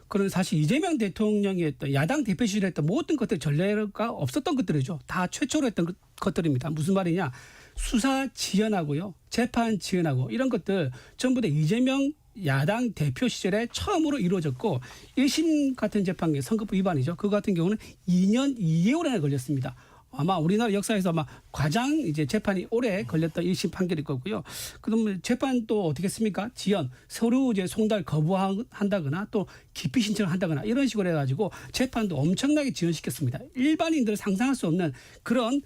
그런 사실 이재명 대통령이 했던 야당 대표 시절에 했던 모든 것들 전례가 없었던 것들이죠. 다 최초로 했던 것들입니다. 무슨 말이냐. 수사 지연하고요. 재판 지연하고 이런 것들 전부 다 이재명 야당 대표 시절에 처음으로 이루어졌고 1심 같은 재판이 선거법 위반이죠. 그거 같은 경우는 2년 2개월이나 걸렸습니다. 아마 우리나라 역사에서 아마 가장 이제 재판이 오래 걸렸던 1심 판결일 거고요. 그러면 재판 또 어떻게 했습니까? 지연, 서류 이제 송달 거부한다거나 또 기피 신청을 한다거나 이런 식으로 해가지고 재판도 엄청나게 지연시켰습니다. 일반인들은 상상할 수 없는 그런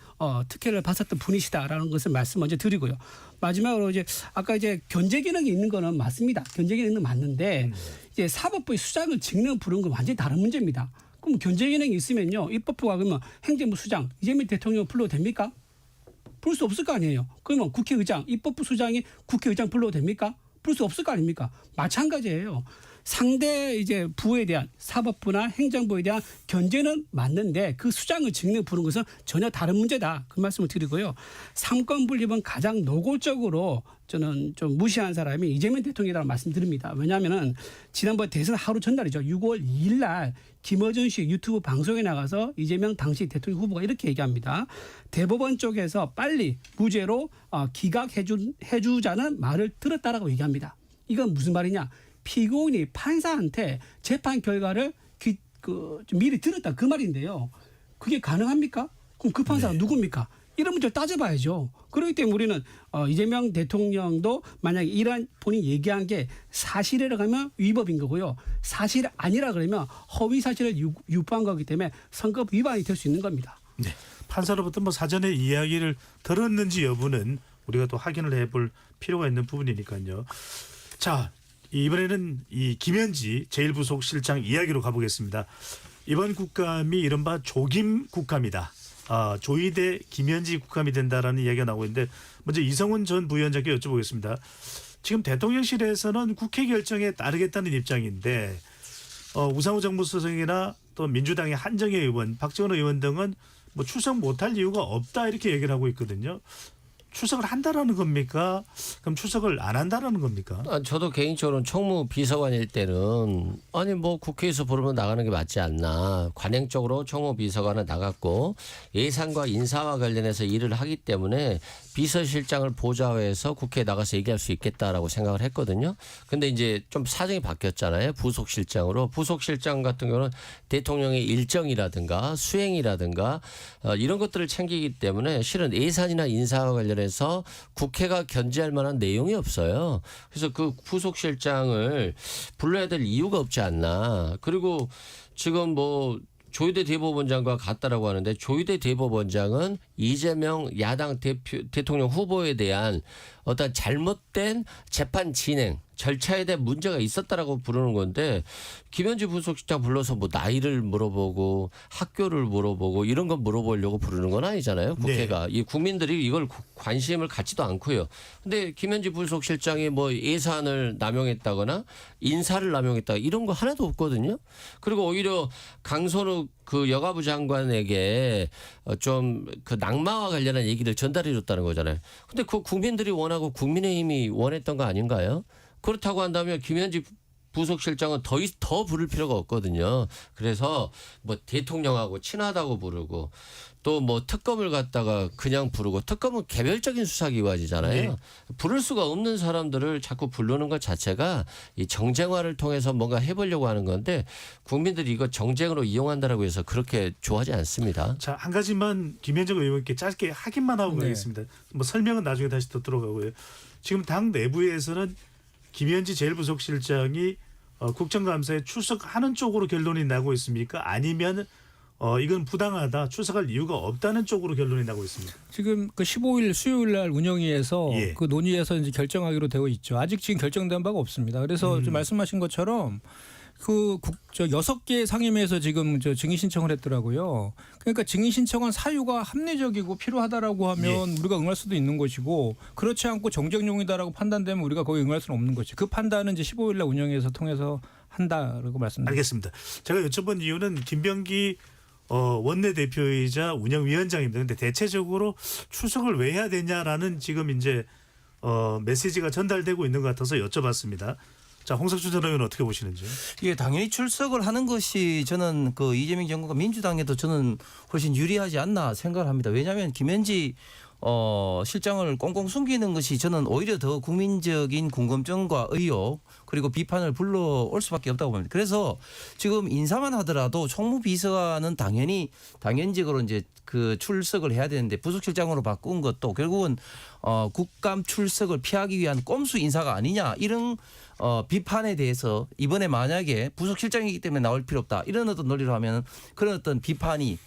특혜를 받았던 분이시다라는 것을 말씀 먼저 드리고요. 마지막으로 이제 아까 이제 견제 기능이 있는 거는 맞습니다. 견제 기능은 맞는데 이제 사법부의 수장을 직능 부르는 건 완전히 다른 문제입니다. 그럼 견제 기능이 있으면요. 입법부가 그러면 행정부 수장, 이재명 대통령 불러도 됩니까? 부를 수 없을 거 아니에요. 그러면 국회의장, 입법부 수장이 국회의장 불러도 됩니까? 부를 수 없을 거 아닙니까? 마찬가지예요. 상대 이제 부에 대한 사법부나 행정부에 대한 견제는 맞는데 그 수장을 직능 부른 것은 전혀 다른 문제다. 그 말씀을 드리고요. 삼권 분립은 가장 노골적으로 저는 좀 무시한 사람이 이재명 대통령이라고 말씀드립니다. 왜냐하면은 지난번 대선 하루 전날이죠. 6월 2일 날 김어준 씨 유튜브 방송에 나가서 이재명 당시 대통령 후보가 이렇게 얘기합니다. 대법원 쪽에서 빨리 무죄로 기각해주자는 말을 들었다라고 얘기합니다. 이건 무슨 말이냐? 피고인이 판사한테 재판 결과를 좀 미리 들었다 그 말인데요. 그게 가능합니까? 그럼 그 판사가 누굽니까? 이런 문제를 따져봐야죠. 그렇기 때문에 우리는 이재명 대통령도 만약에 이러한 본인이 얘기한 게 사실이라고 하면 위법인 거고요. 사실 아니라 그러면 허위 사실을 유포한 거기 때문에 선거 위반이 될 수 있는 겁니다. 네. 판사로부터 뭐 사전에 이야기를 들었는지 여부는 우리가 또 확인을 해볼 필요가 있는 부분이니까요. 자, 이번에는 이 김현지 제1부속실장 이야기로 가보겠습니다. 이번 국감이 이른바 조김 국감이다. 조이대 김현지 국감이 된다라는 이야기가 나오고 있는데 먼저 이성훈 전 부위원장께 여쭤보겠습니다. 지금 대통령실에서는 국회 결정에 따르겠다는 입장인데 우상호 정무수석이나 또 민주당의 한정혜 의원, 박지원 의원 등은 뭐 출석 못할 이유가 없다 이렇게 얘기를 하고 있거든요. 출석을 한다라는 겁니까? 그럼 출석을 안 한다라는 겁니까? 저도 개인적으로는 총무 비서관일 때는 아니 뭐 국회에서 부르면 나가는 게 맞지 않나. 관행적으로 총무 비서관은 나갔고 예산과 인사와 관련해서 일을 하기 때문에 비서실장을 보좌해서 국회에 나가서 얘기할 수 있겠다라고 생각을 했거든요. 근데 이제 좀 사정이 바뀌었잖아요. 부속실장으로. 부속실장 같은 경우는 대통령의 일정이라든가 수행이라든가 이런 것들을 챙기기 때문에 실은 예산이나 인사와 관련해서 국회가 견제할 만한 내용이 없어요. 그래서 그 부속실장을 불러야 될 이유가 없지 않나. 그리고 지금 뭐 조희대 대법원장과 같다라고 하는데 조희대 대법원장은 이재명 야당 대통령 후보에 대한 어떤 잘못된 재판 진행 절차에 대한 문제가 있었다라고 부르는 건데 김현지 부속실장 불러서 뭐 나이를 물어보고 학교를 물어보고 이런 거 물어보려고 부르는 건 아니잖아요. 국회가. 이 국민들이 이걸 관심을 갖지도 않고요. 근데 김현지 부속실장이 뭐 예산을 남용했다거나 인사를 남용했다거나 이런 거 하나도 없거든요. 그리고 오히려 강선욱 그 여가부 장관에게 좀 그 낙마와 관련한 얘기를 전달해 줬다는 거잖아요. 근데 그 국민들이 원하고 국민의힘이 원했던 거 아닌가요? 그렇다고 한다면 김현지 부속실장은 더 부를 필요가 없거든요. 그래서 뭐 대통령하고 친하다고 부르고 또 뭐 특검을 갖다가 그냥 부르고 특검은 개별적인 수사기관이잖아요. 네. 부를 수가 없는 사람들을 자꾸 부르는 것 자체가 이 정쟁화를 통해서 뭔가 해보려고 하는 건데 국민들이 이거 정쟁으로 이용한다라고 해서 그렇게 좋아하지 않습니다. 자, 한 가지만 김현정 의원께 짧게 확인만 하고 네. 가겠습니다. 뭐 설명은 나중에 다시 또 들어가고요. 지금 당 내부에서는 김현지 제1부속실장이 국정감사에 출석하는 쪽으로 결론이 나고 있습니까? 아니면 이건 부당하다, 출석할 이유가 없다는 쪽으로 결론이 나고 있습니다. 지금 그 15일 수요일 날 운영위에서 예. 그 논의에서 이제 결정하기로 되어 있죠. 아직 지금 결정된 바가 없습니다. 그래서 좀 말씀하신 것처럼 그 6개 상임위에서 지금 증인 신청을 했더라고요. 그러니까 증인 신청한 사유가 합리적이고 필요하다라고 하면 우리가 응할 수도 있는 것이고 그렇지 않고 정쟁용이다라고 판단되면 우리가 거기 응할 수는 없는 거죠. 그 판단은 이제 15일 날 운영위에서 통해서 한다라고 말씀드립니다. 알겠습니다. 제가 여쭤본 이유는 김병기 원내대표이자 운영위원장입니다. 그런데 대체적으로 출석을 왜 해야 되냐라는 지금 이제 메시지가 전달되고 있는 것 같아서 여쭤봤습니다. 자, 홍석준 전 의원 어떻게 보시는지요? 예, 당연히 출석을 하는 것이 저는 그 이재명 정부가 민주당에도 저는 훨씬 유리하지 않나 생각을 합니다. 왜냐하면 김현지 실장을 꽁꽁 숨기는 것이 저는 오히려 더 국민적인 궁금증과 의혹 그리고 비판을 불러올 수밖에 없다고 봅니다. 그래서 지금 인사만 하더라도 총무비서관은 당연적으로 이제 그 출석을 해야 되는데 부속실장으로 바꾼 것도 결국은 국감 출석을 피하기 위한 꼼수 인사가 아니냐 이런 비판에 대해서 이번에 만약에 부속실장이기 때문에 나올 필요 없다 이런 어떤 논리로 하면 그런 어떤 비판이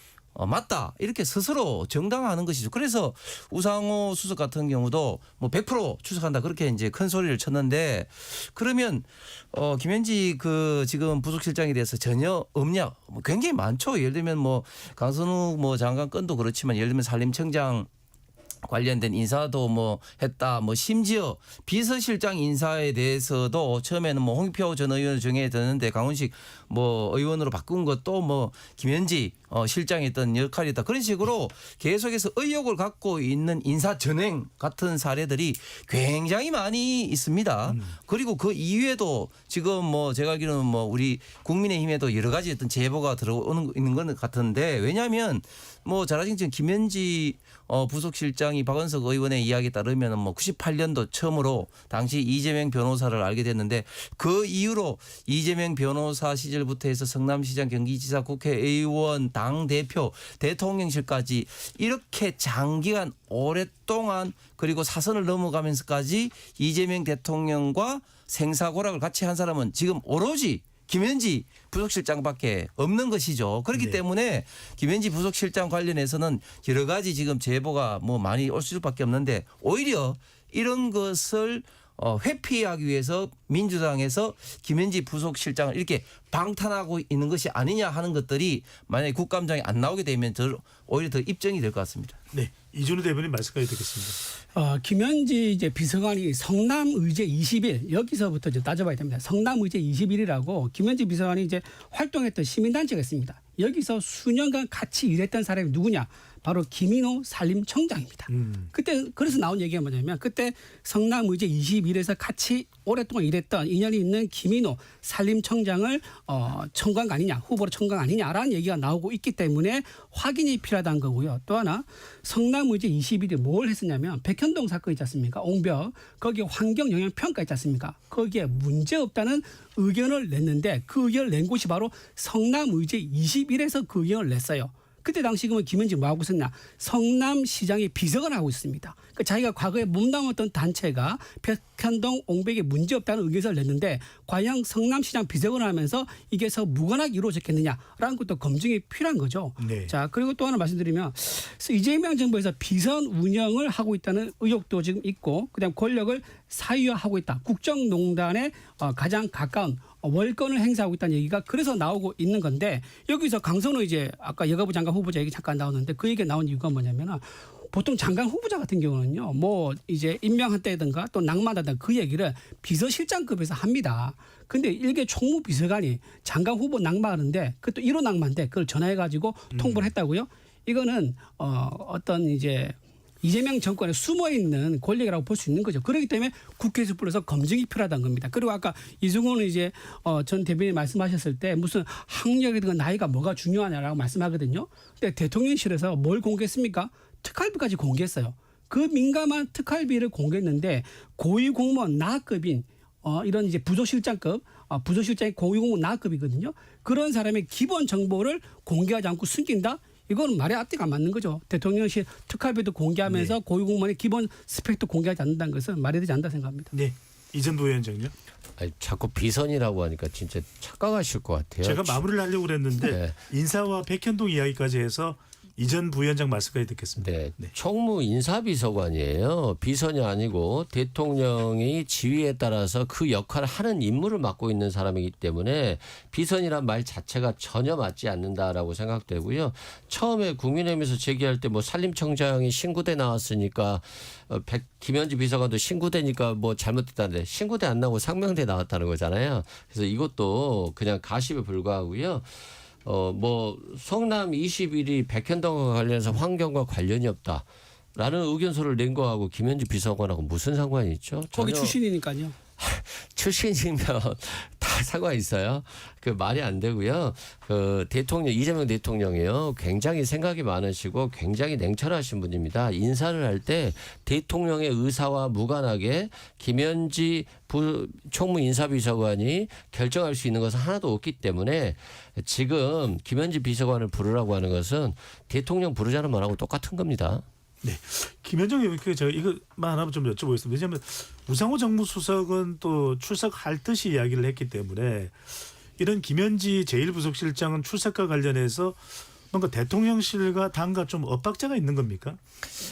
맞다 이렇게 스스로 정당화하는 것이죠. 그래서 우상호 수석 같은 경우도 뭐 100% 출석한다 그렇게 이제 큰 소리를 쳤는데 그러면 김현지 그 지금 부속실장에 대해서 전혀 없냐? 뭐 굉장히 많죠. 예를 들면 뭐 강선욱 뭐 장관 건도 그렇지만 예를 들면 산림청장 관련된 인사도 뭐 했다. 뭐 심지어 비서실장 인사에 대해서도 처음에는 뭐 홍익표 전 의원을 정해졌는데 강훈식 뭐 의원으로 바꾼 것도 뭐 김현지 실장이 했던 역할이다. 그런 식으로 계속해서 의혹을 갖고 있는 인사 전횡 같은 사례들이 굉장히 많이 있습니다. 그리고 그 이후에도 지금 뭐 제가 알기로는 뭐 우리 국민의힘에도 여러 가지 어떤 제보가 들어오는 있는 것 같은데 왜냐하면 뭐 잘 아시는 김현지 부속실장이 박원석 의원의 이야기에 따르면 뭐 98년도 처음으로 당시 이재명 변호사를 알게 됐는데 그 이후로 이재명 변호사 시절부터 해서 성남시장, 경기지사, 국회의원, 당대표, 대통령실까지 이렇게 장기간 오랫동안 그리고 사선을 넘어가면서까지 이재명 대통령과 생사고락을 같이 한 사람은 지금 오로지 김현지 부속실장밖에 없는 것이죠. 그렇기 네. 때문에 김현지 부속실장 관련해서는 여러 가지 지금 제보가 뭐 많이 올 수밖에 없는데 오히려 이런 것을 회피하기 위해서 민주당에서 김현지 부속실장을 이렇게 방탄하고 있는 것이 아니냐 하는 것들이 만약에 국감장에 안 나오게 되면 오히려 더 입증이 될 것 같습니다. 네, 이준우 대변인 말씀까지 듣겠습니다. 김현지 이제 비서관이 성남의제 20일 여기서부터 이제 따져봐야 됩니다. 성남의제 20일이라고 김현지 비서관이 이제 활동했던 시민단체가 있습니다. 여기서 수년간 같이 일했던 사람이 누구냐? 바로 김인호 산림청장입니다. 그때 그래서 나온 얘기가 뭐냐면 그때 성남의제 21에서 같이 오랫동안 일했던 인연이 있는 김인호 산림청장을 청구한 거 아니냐, 후보로 청구한 거 아니냐라는 얘기가 나오고 있기 때문에 확인이 필요하다는 거고요. 또 하나 성남의제 21이 뭘 했었냐면 백현동 사건 있지 않습니까? 옹벽 거기에 환경영향평가 있지 않습니까? 거기에 문제없다는 의견을 냈는데 그 의견을 낸 곳이 바로 성남의제 21에서 그 의견을 냈어요. 그때 당시 그러면 김현지 뭐 하고 있었냐? 성남시장의 비서관을 하고 있습니다. 그러니까 자기가 과거에 몸담았던 단체가 백현동 옹백에 문제없다는 의견을 냈는데 과연 성남시장 비서관을 하면서 이게 무관하게 이루어졌겠느냐라는 것도 검증이 필요한 거죠. 네. 자 그리고 또 하나 말씀드리면 이재명 정부에서 비선 운영을 하고 있다는 의혹도 지금 있고 그다음 권력을 사유화하고 있다. 국정농단에 가장 가까운 월권을 행사하고 있다는 얘기가 그래서 나오고 있는 건데 여기서 강선호 이제 아까 여가부 장관 후보자 얘기 잠깐 나오는데 그 얘기가 나온 이유가 뭐냐면은 보통 장관 후보자 같은 경우는요 뭐 이제 임명한다든가 또 낙마한다든가 그 얘기를 비서실장급에서 합니다. 근데 일개 총무비서관이 장관 후보 낙마하는데 그것도 1호 낙마인데 그걸 전화해가지고 통보를 했다고요? 이거는 어떤 이제 이재명 정권에 숨어 있는 권력이라고 볼 수 있는 거죠. 그렇기 때문에 국회에서 불러서 검증이 필요하다는 겁니다. 그리고 아까 이승훈은 이제 전 대변인 말씀하셨을 때 무슨 학력이든가 나이가 뭐가 중요하냐라고 말씀하거든요. 근데 대통령실에서 뭘 공개했습니까? 특활비까지 공개했어요. 그 민감한 특활비를 공개했는데 고위공무원 나급인 이런 이제 부서실장급 부서실장이 고위공무원 나급이거든요. 그런 사람의 기본 정보를 공개하지 않고 숨긴다? 이건 말의 앞뒤가 안 맞는 거죠. 대통령실 특활비도 공개하면서 네. 고위공무원의 기본 스펙도 공개하지 않는다는 것은 말이 되지 않는다 생각합니다. 네, 이전 부위원장요. 아니, 자꾸 비선이라고 하니까 진짜 착각하실 것 같아요. 제가 마무리를 하려고 그랬는데 네. 인사와 백현동 이야기까지 해서 이전 부위원장 말씀까지 듣겠습니다. 네. 네. 총무 인사비서관이에요. 비선이 아니고 대통령의 지휘에 따라서 그 역할을 하는 임무를 맡고 있는 사람이기 때문에 비선이란 말 자체가 전혀 맞지 않는다라고 생각되고요. 처음에 국민의힘에서 제기할 때 뭐 산림청장이 신구대 나왔으니까 김현지 비서관도 신구대니까 뭐 잘못됐다는데 신구대 안 나오고 상명대 나왔다는 거잖아요. 그래서 이것도 그냥 가십에 불과하고요. 뭐 성남 21이 백현동과 관련해서 환경과 관련이 없다라는 의견서를 낸 거하고 김현지 비서관하고 무슨 상관이 있죠? 거기 전혀 출신이니까요. 출신이면 다 상관 있어요. 그 말이 안 되고요. 그 대통령 이재명 대통령이요. 굉장히 생각이 많으시고 굉장히 냉철하신 분입니다. 인사를 할 때 대통령의 의사와 무관하게 김현지 총무 인사비서관이 결정할 수 있는 것은 하나도 없기 때문에 지금 김현지 비서관을 부르라고 하는 것은 대통령 부르자는 말하고 똑같은 겁니다. 네, 김현정 의원께 제가 이것만 하나 좀 여쭤보겠습니다. 왜냐하면 우상호 정무수석은 또 출석할 듯이 이야기를 했기 때문에 이런 김현지 제1부속실장은 출석과 관련해서 뭔가 대통령실과 당과 좀 엇박자가 있는 겁니까?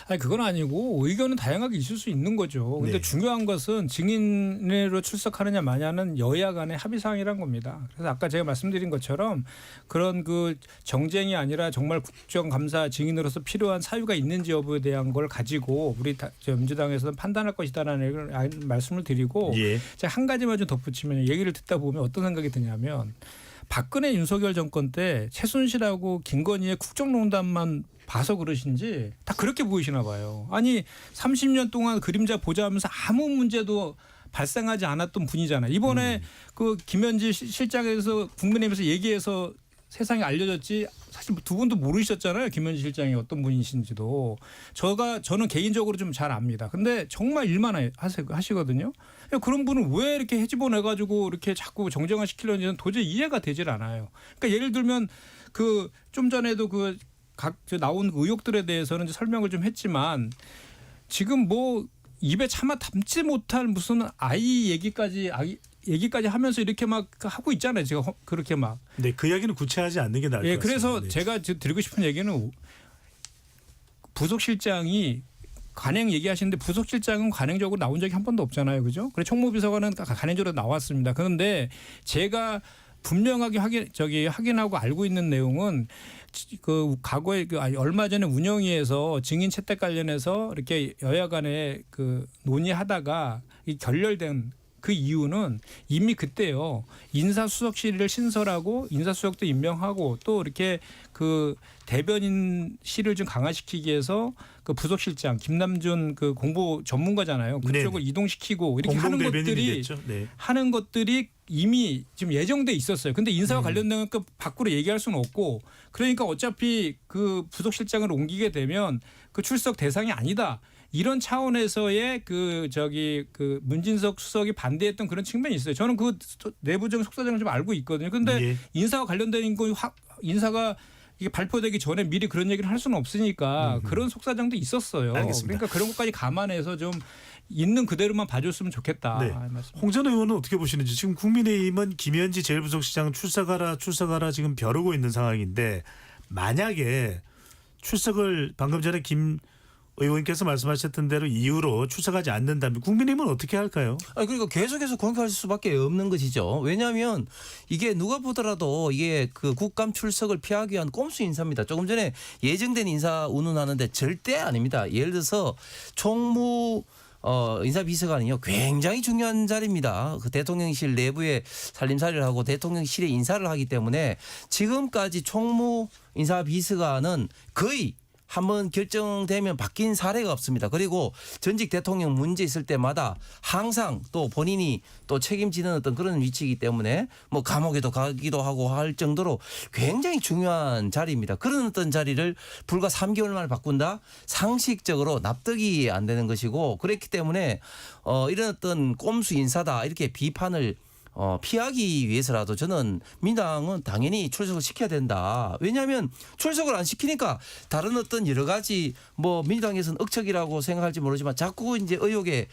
아니 그건 아니고 의견은 다양하게 있을 수 있는 거죠. 근데 네. 중요한 것은 증인으로 출석하느냐 마냐는 여야 간의 합의 사항이란 겁니다. 그래서 아까 제가 말씀드린 것처럼 그런 그 정쟁이 아니라 정말 국정감사 증인으로서 필요한 사유가 있는지 여부에 대한 걸 가지고 우리 민주당에서는 판단할 것이다라는 말씀을 드리고 예. 제가 한 가지만 좀 덧붙이면 얘기를 듣다 보면 어떤 생각이 드냐면 박근혜 윤석열 정권 때 최순실하고 김건희의 국정농단만 봐서 그러신지 다 그렇게 보이시나 봐요. 아니 30년 동안 그림자 보좌하면서 아무 문제도 발생하지 않았던 분이잖아요. 이번에 그 김현지 실장에서 국민의힘에서 얘기해서 세상에 알려졌지 사실 두 분도 모르셨잖아요. 김현지 실장이 어떤 분이신지도. 저는 개인적으로 좀 잘 압니다. 근데 정말 일만 하시거든요. 그런 분은 왜 이렇게 해집어내가지고 이렇게 자꾸 정쟁화 시키려는지는 도저히 이해가 되질 않아요. 그러니까 예를 들면 그 좀 전에도 그 각 나온 의혹들에 대해서는 이제 설명을 좀 했지만 지금 뭐 입에 차마 담지 못할 무슨 아이 얘기까지 하면서 이렇게 막 하고 있잖아요. 제가 그렇게 막. 네, 그 이야기는 구체하지 않는 게 나을 것 같습니다. 그래서 네. 제가 드리고 싶은 얘기는 부속실장이 관행 얘기하시는데 부속실장은 관행적으로 나온 적이 한 번도 없잖아요. 그죠? 그래 총무비서관은 관행적으로 나왔습니다. 그런데 제가 분명하게 확인하고 알고 있는 내용은 그 과거에 얼마 전에 운영위에서 증인 채택 관련해서 이렇게 여야 간에 그 논의하다가 결렬된 그 이유는 이미 그때요. 인사수석실을 신설하고 인사수석도 임명하고 또 이렇게 그 대변인실을 좀 강화시키기 위해서 그 부속실장 김남준 그 공보 전문가잖아요. 그쪽을 이동시키고 이렇게 하는 것들이 네. 하는 것들이 이미 지금 예정돼 있었어요. 근데 인사와 관련된 거 밖으로 얘기할 수는 없고 그러니까 어차피 그 부속실장을 옮기게 되면 그 출석 대상이 아니다. 이런 차원에서의 그 문진석 수석이 반대했던 그런 측면이 있어요. 저는 그 내부적인 속사정을 좀 알고 있거든요. 근데 예. 인사와 관련된 거 인사가 이게 발표되기 전에 미리 그런 얘기를 할 수는 없으니까 그런 속사정도 있었어요. 알겠습니다. 그러니까 그런 것까지 감안해서 좀 있는 그대로만 봐줬으면 좋겠다. 네. 홍 전 의원은 어떻게 보시는지 지금 국민의힘은 김현지 제1부속실장 출석하라 지금 벼르고 있는 상황인데 만약에 출석을 방금 전에 김 의원께서 말씀하셨던 대로 이유로 출석하지 않는다면 국민의힘은 어떻게 할까요? 그러니까 계속해서 공격할 수밖에 없는 것이죠. 왜냐하면 이게 누가 보더라도 이게 그 국감 출석을 피하기 위한 꼼수 인사입니다. 조금 전에 예정된 인사 운운하는데 절대 아닙니다. 예를 들어서 총무 인사비서관이요. 굉장히 중요한 자리입니다. 그 대통령실 내부에 살림살이를 하고 대통령실에 인사를 하기 때문에 지금까지 총무 인사비서관은 거의 한번 결정되면 바뀐 사례가 없습니다. 그리고 전직 대통령 문제 있을 때마다 항상 또 본인이 또 책임지는 어떤 그런 위치이기 때문에 뭐 감옥에도 가기도 하고 할 정도로 굉장히 중요한 자리입니다. 그런 어떤 자리를 불과 3개월 만에 바꾼다? 상식적으로 납득이 안 되는 것이고 그렇기 때문에 이런 어떤 꼼수 인사다 이렇게 비판을 피하기 위해서라도 저는 민당은 당연히 출석을 시켜야 된다. 왜냐하면 출석을 안 시키니까 다른 어떤 여러 가지 뭐 민주당에서는 억척이라고 생각할지 모르지만 자꾸 이제 의혹에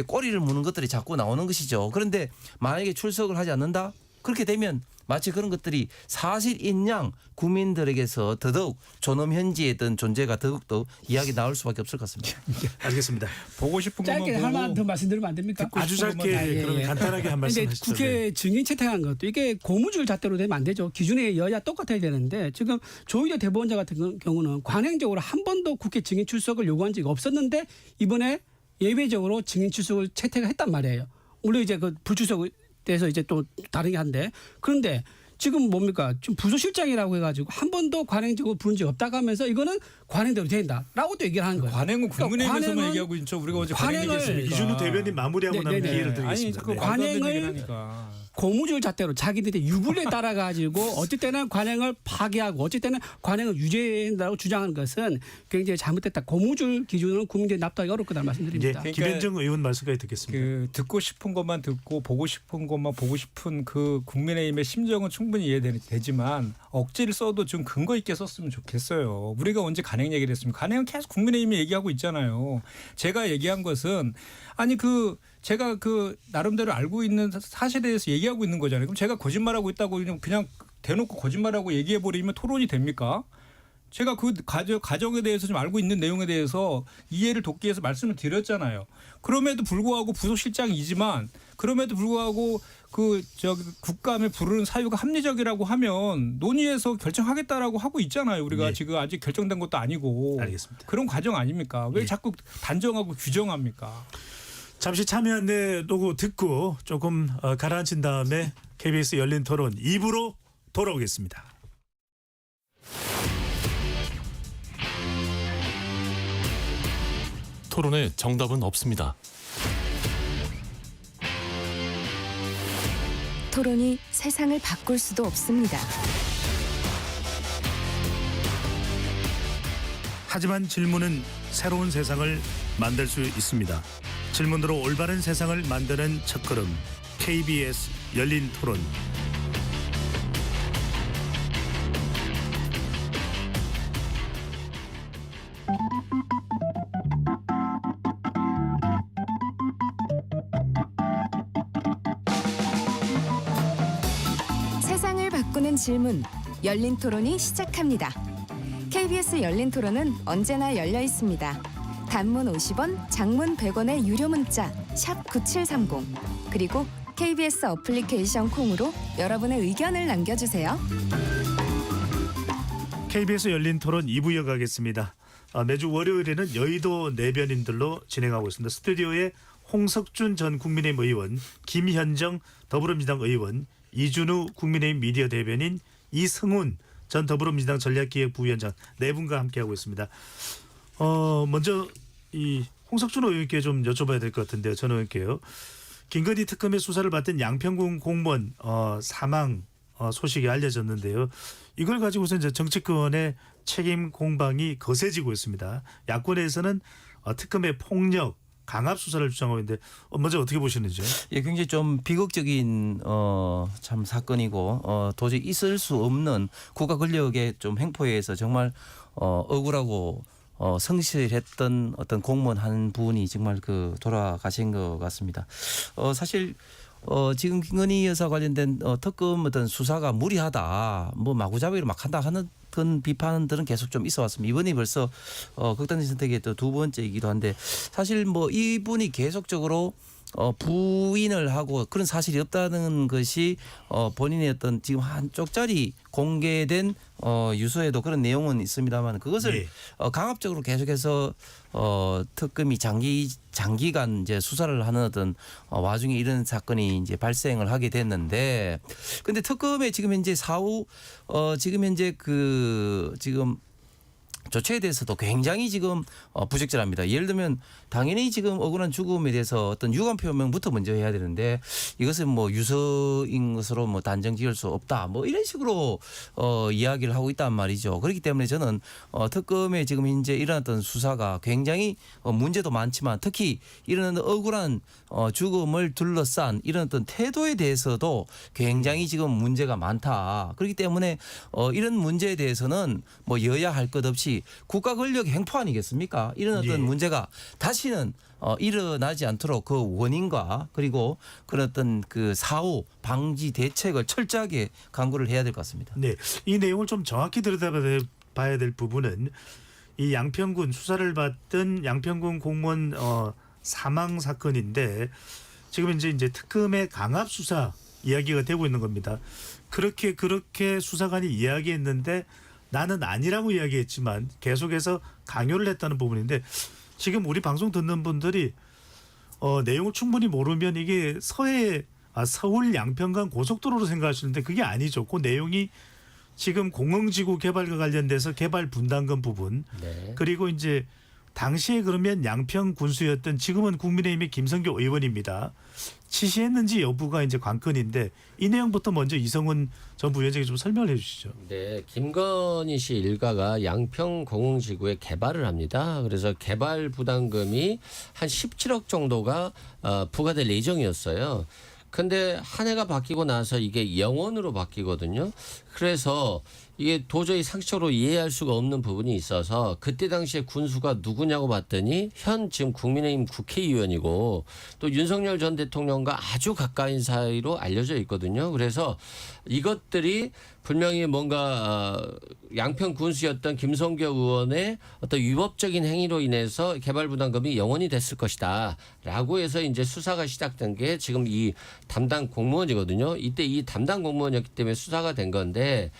꼬리를 무는 것들이 자꾸 나오는 것이죠. 그런데 만약에 출석을 하지 않는다? 그렇게 되면 마치 그런 것들이 사실인 양 국민들에게서 더더욱 존엄 현지의 존재가 더욱더 이야기 나올 수밖에 없을 것 같습니다. 알겠습니다. 보고 싶은 것만 짧게 보고 하나만 더 말씀드리면 안 됩니까? 아주 짧게 그러면 간단하게 한 말씀 근데 하시죠. 국회 증인 채택한 것도 이게 고무줄 잣대로 되면 안 되죠. 기준에 여야 똑같아야 되는데 지금 조희대 대법원장 같은 경우는 관행적으로 한 번도 국회 증인 출석을 요구한 적이 없었는데 이번에 예외적으로 증인 출석을 채택을 했단 말이에요. 물론 이제 그 불출석 대해서 이제 또 다르게 한데 그런데 지금 뭡니까? 지금 부서실장이라고 해가지고 한 번도 관행적으로 부른 적이 없다고 하면서 이거는 관행대로 된다라고 또 얘기를 하는 거예요. 관행은 국민의힘에서만 관행은- 얘기하고 있죠. 우리가 어제 관행 관행을 얘기했습니까? 이준우 대변인 마무리하고 나면 네네. 기회를 아니 드리겠습니다. 자꾸 네. 관행을 고무줄 잣대로 자기들의 유불리에 따라 가지고 어쩔 때는 관행을 파기하고 어쩔 때는 관행을 유죄한다고 주장하는 것은 굉장히 잘못됐다. 고무줄 기준으로 국민들이 납득하기 어렵다는 이제 말씀드립니다. 그러니까 김현정 의원 말씀까지 듣겠습니다. 그 듣고 싶은 것만 듣고 보고 싶은 것만 보고 싶은 그 국민의힘의 심정은 충분히 이해되지만 억지를 써도 좀 근거 있게 썼으면 좋겠어요. 우리가 언제 관행 얘기를 했습니까? 관행은 계속 국민의힘이 얘기하고 있잖아요. 제가 얘기한 것은 아니 제가 나름대로 알고 있는 사실에 대해서 얘기하고 있는 거잖아요. 그럼 제가 거짓말하고 있다고 그냥 대놓고 거짓말하고 얘기해 버리면 토론이 됩니까? 제가 그 가정에 대해서 좀 알고 있는 내용에 대해서 이해를 돕기 위해서 말씀을 드렸잖아요. 그럼에도 불구하고 부속실장이지만 그럼에도 불구하고 국감에 부르는 사유가 합리적이라고 하면 논의해서 결정하겠다라고 하고 있잖아요. 우리가 네. 지금 아직 결정된 것도 아니고. 알겠습니다. 그런 과정 아닙니까? 왜 네. 자꾸 단정하고 규정합니까? 잠시 참여 안내 로고 듣고 조금 가라앉힌 다음에 KBS 열린 토론 2부로 돌아오겠습니다. 토론에 정답은 없습니다. 토론이 세상을 바꿀 수도 없습니다. 하지만 질문은 새로운 세상을 만들 수 있습니다. 질문으로 올바른 세상을 만드는 첫걸음 KBS 열린 토론. 세상을 바꾸는 질문, 열린 토론이 시작합니다. KBS 열린 토론은 언제나 열려 있습니다. 단문 50원, 장문 100원의 유료 문자 샵 9730 그리고 KBS 어플리케이션 콩으로 여러분의 의견을 남겨주세요. KBS 열린 토론 2부 이어가겠습니다. 매주 월요일에는 여의도 내변인들로 진행하고 있습니다. 스튜디오에 홍석준 전 국민의힘 의원, 김현정 더불어민주당 의원, 이준우 국민의힘 미디어 대변인, 이승훈 전 더불어민주당 전략기획부위원장 네 분과 함께하고 있습니다. 먼저 이 홍석준 의원께 좀 여쭤봐야 될 것 같은데요. 전 의원께요. 김건희 특검의 수사를 받던 양평군 공무원 사망 소식이 알려졌는데요. 이걸 가지고서 이제 정치권의 책임 공방이 거세지고 있습니다. 야권에서는 특검의 폭력, 강압 수사를 주장하고 있는데 먼저 어떻게 보시는지요? 예, 굉장히 좀 비극적인 참 사건이고 도저히 있을 수 없는 국가 권력의 좀 행포에 의해서 정말 억울하고 성실했던 어떤 공무원 한 분이 정말 돌아가신 것 같습니다. 사실 지금 김건희 여사 관련된 특검 어떤 수사가 무리하다, 뭐 마구잡이로 막 한다 하는 그런 비판들은 계속 좀 있어 왔습니다. 이번이 벌써 극단적 선택의 또 두 번째이기도 한데 사실 뭐 이분이 계속적으로 부인을 하고 그런 사실이 없다는 것이 본인의 어떤 지금 한쪽짜리 공개된 유서에도 그런 내용은 있습니다만 그것을 네. 강압적으로 계속해서 특검이 장기간 이제 수사를 하는 어떤 와중에 이런 사건이 이제 발생을 하게 됐는데 근데 특검의 지금 현재 사후 지금 현재 지금 조처에 대해서도 굉장히 지금 부적절합니다. 예를 들면 당연히 지금 억울한 죽음에 대해서 어떤 유감 표명부터 먼저 해야 되는데 이것은 뭐 유서인 것으로 뭐 단정 지을 수 없다. 뭐 이런 식으로 이야기를 하고 있단 말이죠. 그렇기 때문에 저는 특검에 지금 현재 일어났던 수사가 굉장히 문제도 많지만 특히 이런 억울한 죽음을 둘러싼 이런 어떤 태도에 대해서도 굉장히 지금 문제가 많다. 그렇기 때문에 이런 문제에 대해서는 뭐 여야 할 것 없이 국가 권력 행포 아니겠습니까? 이런 어떤 예. 문제가 다시는 일어나지 않도록 그 원인과 그리고 그런 어떤 그 사후 방지 대책을 철저하게 강구를 해야 될 것 같습니다. 네, 이 내용을 좀 정확히 들여다봐야 될 부분은 이 양평군 수사를 받던 양평군 공무원 사망 사건인데 지금 이제 특검의 강압 수사 이야기가 되고 있는 겁니다. 그렇게 수사관이 이야기했는데 나는 아니라고 이야기했지만 계속해서 강요를 했다는 부분인데 지금 우리 방송 듣는 분들이 내용을 충분히 모르면 이게 서울 양평간 고속도로로 생각하시는데 그게 아니죠. 그 내용이 지금 공흥지구 개발과 관련돼서 개발 분담금 부분 네. 그리고 이제 당시에 그러면 양평 군수였던 지금은 국민의힘의 김성교 의원입니다. 지시했는지 여부가 이제 관건인데 이 내용부터 먼저 이성훈 전 부위원장이 좀 설명을 해주시죠. 네, 김건희 씨 일가가 양평 공흥지구에 개발을 합니다. 그래서 개발 부담금이 한 17억 정도가 부과될 예정이었어요. 근데 한 해가 바뀌고 나서 이게 영원으로 바뀌거든요. 그래서 이게 도저히 상식적으로 이해할 수가 없는 부분이 있어서 그때 당시에 군수가 누구냐고 봤더니 현 지금 국민의힘 국회의원이고 또 윤석열 전 대통령과 아주 가까인 사이로 알려져 있거든요. 그래서 이것들이 분명히 뭔가 양평 군수였던 김성교 의원의 어떤 위법적인 행위로 인해서 개발부담금이 영원히 됐을 것이다라고 해서 이제 수사가 시작된 게 지금 이 담당 공무원이거든요. 이때 이 담당 공무원이었기 때문에 수사가 된 건데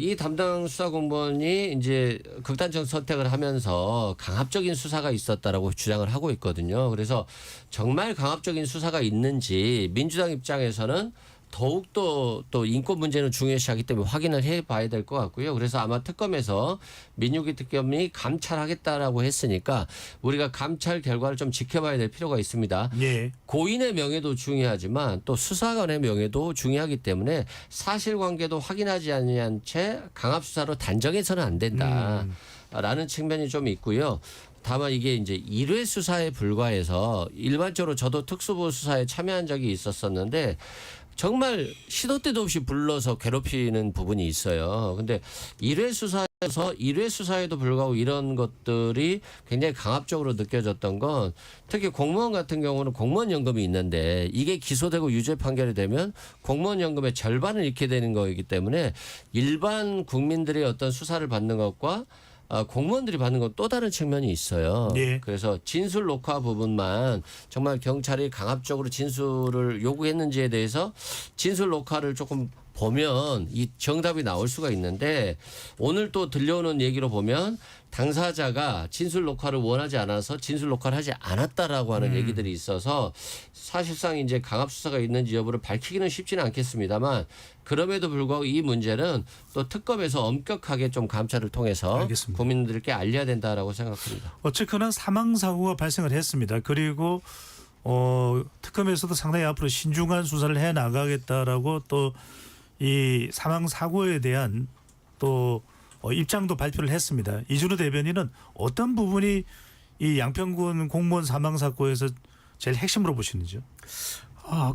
이 담당 수사 공무원이 이제 극단적 선택을 하면서 강압적인 수사가 있었다라고 주장을 하고 있거든요. 그래서 정말 강압적인 수사가 있는지 민주당 입장에서는 더욱더 또 인권 문제는 중요시하기 때문에 확인을 해봐야 될 것 같고요. 그래서 아마 특검에서 민유기 특검이 감찰하겠다라고 했으니까 우리가 감찰 결과를 좀 지켜봐야 될 필요가 있습니다. 예. 고인의 명예도 중요하지만 또 수사관의 명예도 중요하기 때문에 사실관계도 확인하지 않은 채 강압 수사로 단정해서는 안 된다라는 측면이 좀 있고요. 다만 이게 이제 1회 수사에 불과해서 일반적으로 저도 특수부 수사에 참여한 적이 있었었는데 정말 시도 때도 없이 불러서 괴롭히는 부분이 있어요. 근데 1회 수사에서 1회 수사에도 불구하고 이런 것들이 굉장히 강압적으로 느껴졌던 건 특히 공무원 같은 경우는 공무원 연금이 있는데 이게 기소되고 유죄 판결이 되면 공무원 연금의 절반을 잃게 되는 거이기 때문에 일반 국민들의 어떤 수사를 받는 것과 공무원들이 받는 건 또 다른 측면이 있어요. 예. 그래서 진술 녹화 부분만 정말 경찰이 강압적으로 진술을 요구했는지에 대해서 진술 녹화를 조금 보면 이 정답이 나올 수가 있는데 오늘 또 들려오는 얘기로 보면 당사자가 진술 녹화를 원하지 않아서 진술 녹화를 하지 않았다라고 하는 얘기들이 있어서 사실상 이제 강압 수사가 있는지 여부를 밝히기는 쉽지는 않겠습니다만 그럼에도 불구하고 이 문제는 또 특검에서 엄격하게 좀 감찰을 통해서 알겠습니다. 국민들께 알려야 된다라고 생각합니다. 어쨌거나 사망 사고가 발생을 했습니다. 그리고 특검에서도 상당히 앞으로 신중한 수사를 해 나가겠다라고 또 이 사망 사고에 대한 또 입장도 발표를 했습니다. 이준우 대변인은 어떤 부분이 이 양평군 공무원 사망 사고에서 제일 핵심으로 보시는지요?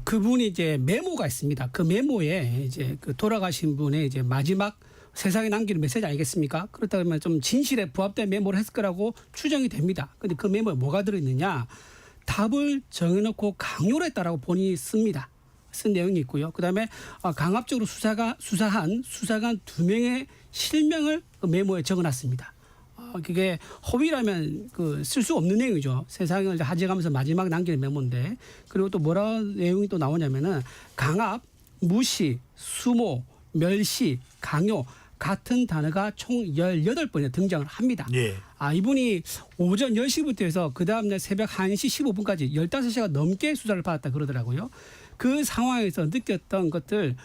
그분이 이제 메모가 있습니다. 그 메모에 이제 그 돌아가신 분의 이제 마지막 세상에 남기는 메시지 아니겠습니까? 그렇다 그러면 좀 진실에 부합된 메모를 했을 거라고 추정이 됩니다. 근데 그 메모에 뭐가 들어있느냐? 답을 정해놓고 강요를 했다라고 본인이 씁니다. 쓴 내용이 있고요. 그다음에 강압적으로 수사한 수사관 2명의 실명을 그 메모에 적어놨습니다. 그게 허위라면 쓸 수 없는 내용이죠. 세상을 하져가면서 마지막 남기는 메모인데 그리고 또 뭐라 내용이 또 나오냐면은 강압, 무시, 수모, 멸시, 강요 같은 단어가 총 18번이나 등장을 합니다. 예. 이분이 오전 10시부터 해서 그 다음날 새벽 1시 15분까지 15시간 넘게 수사를 받았다 그러더라고요. 그 상황에서 느꼈던 것들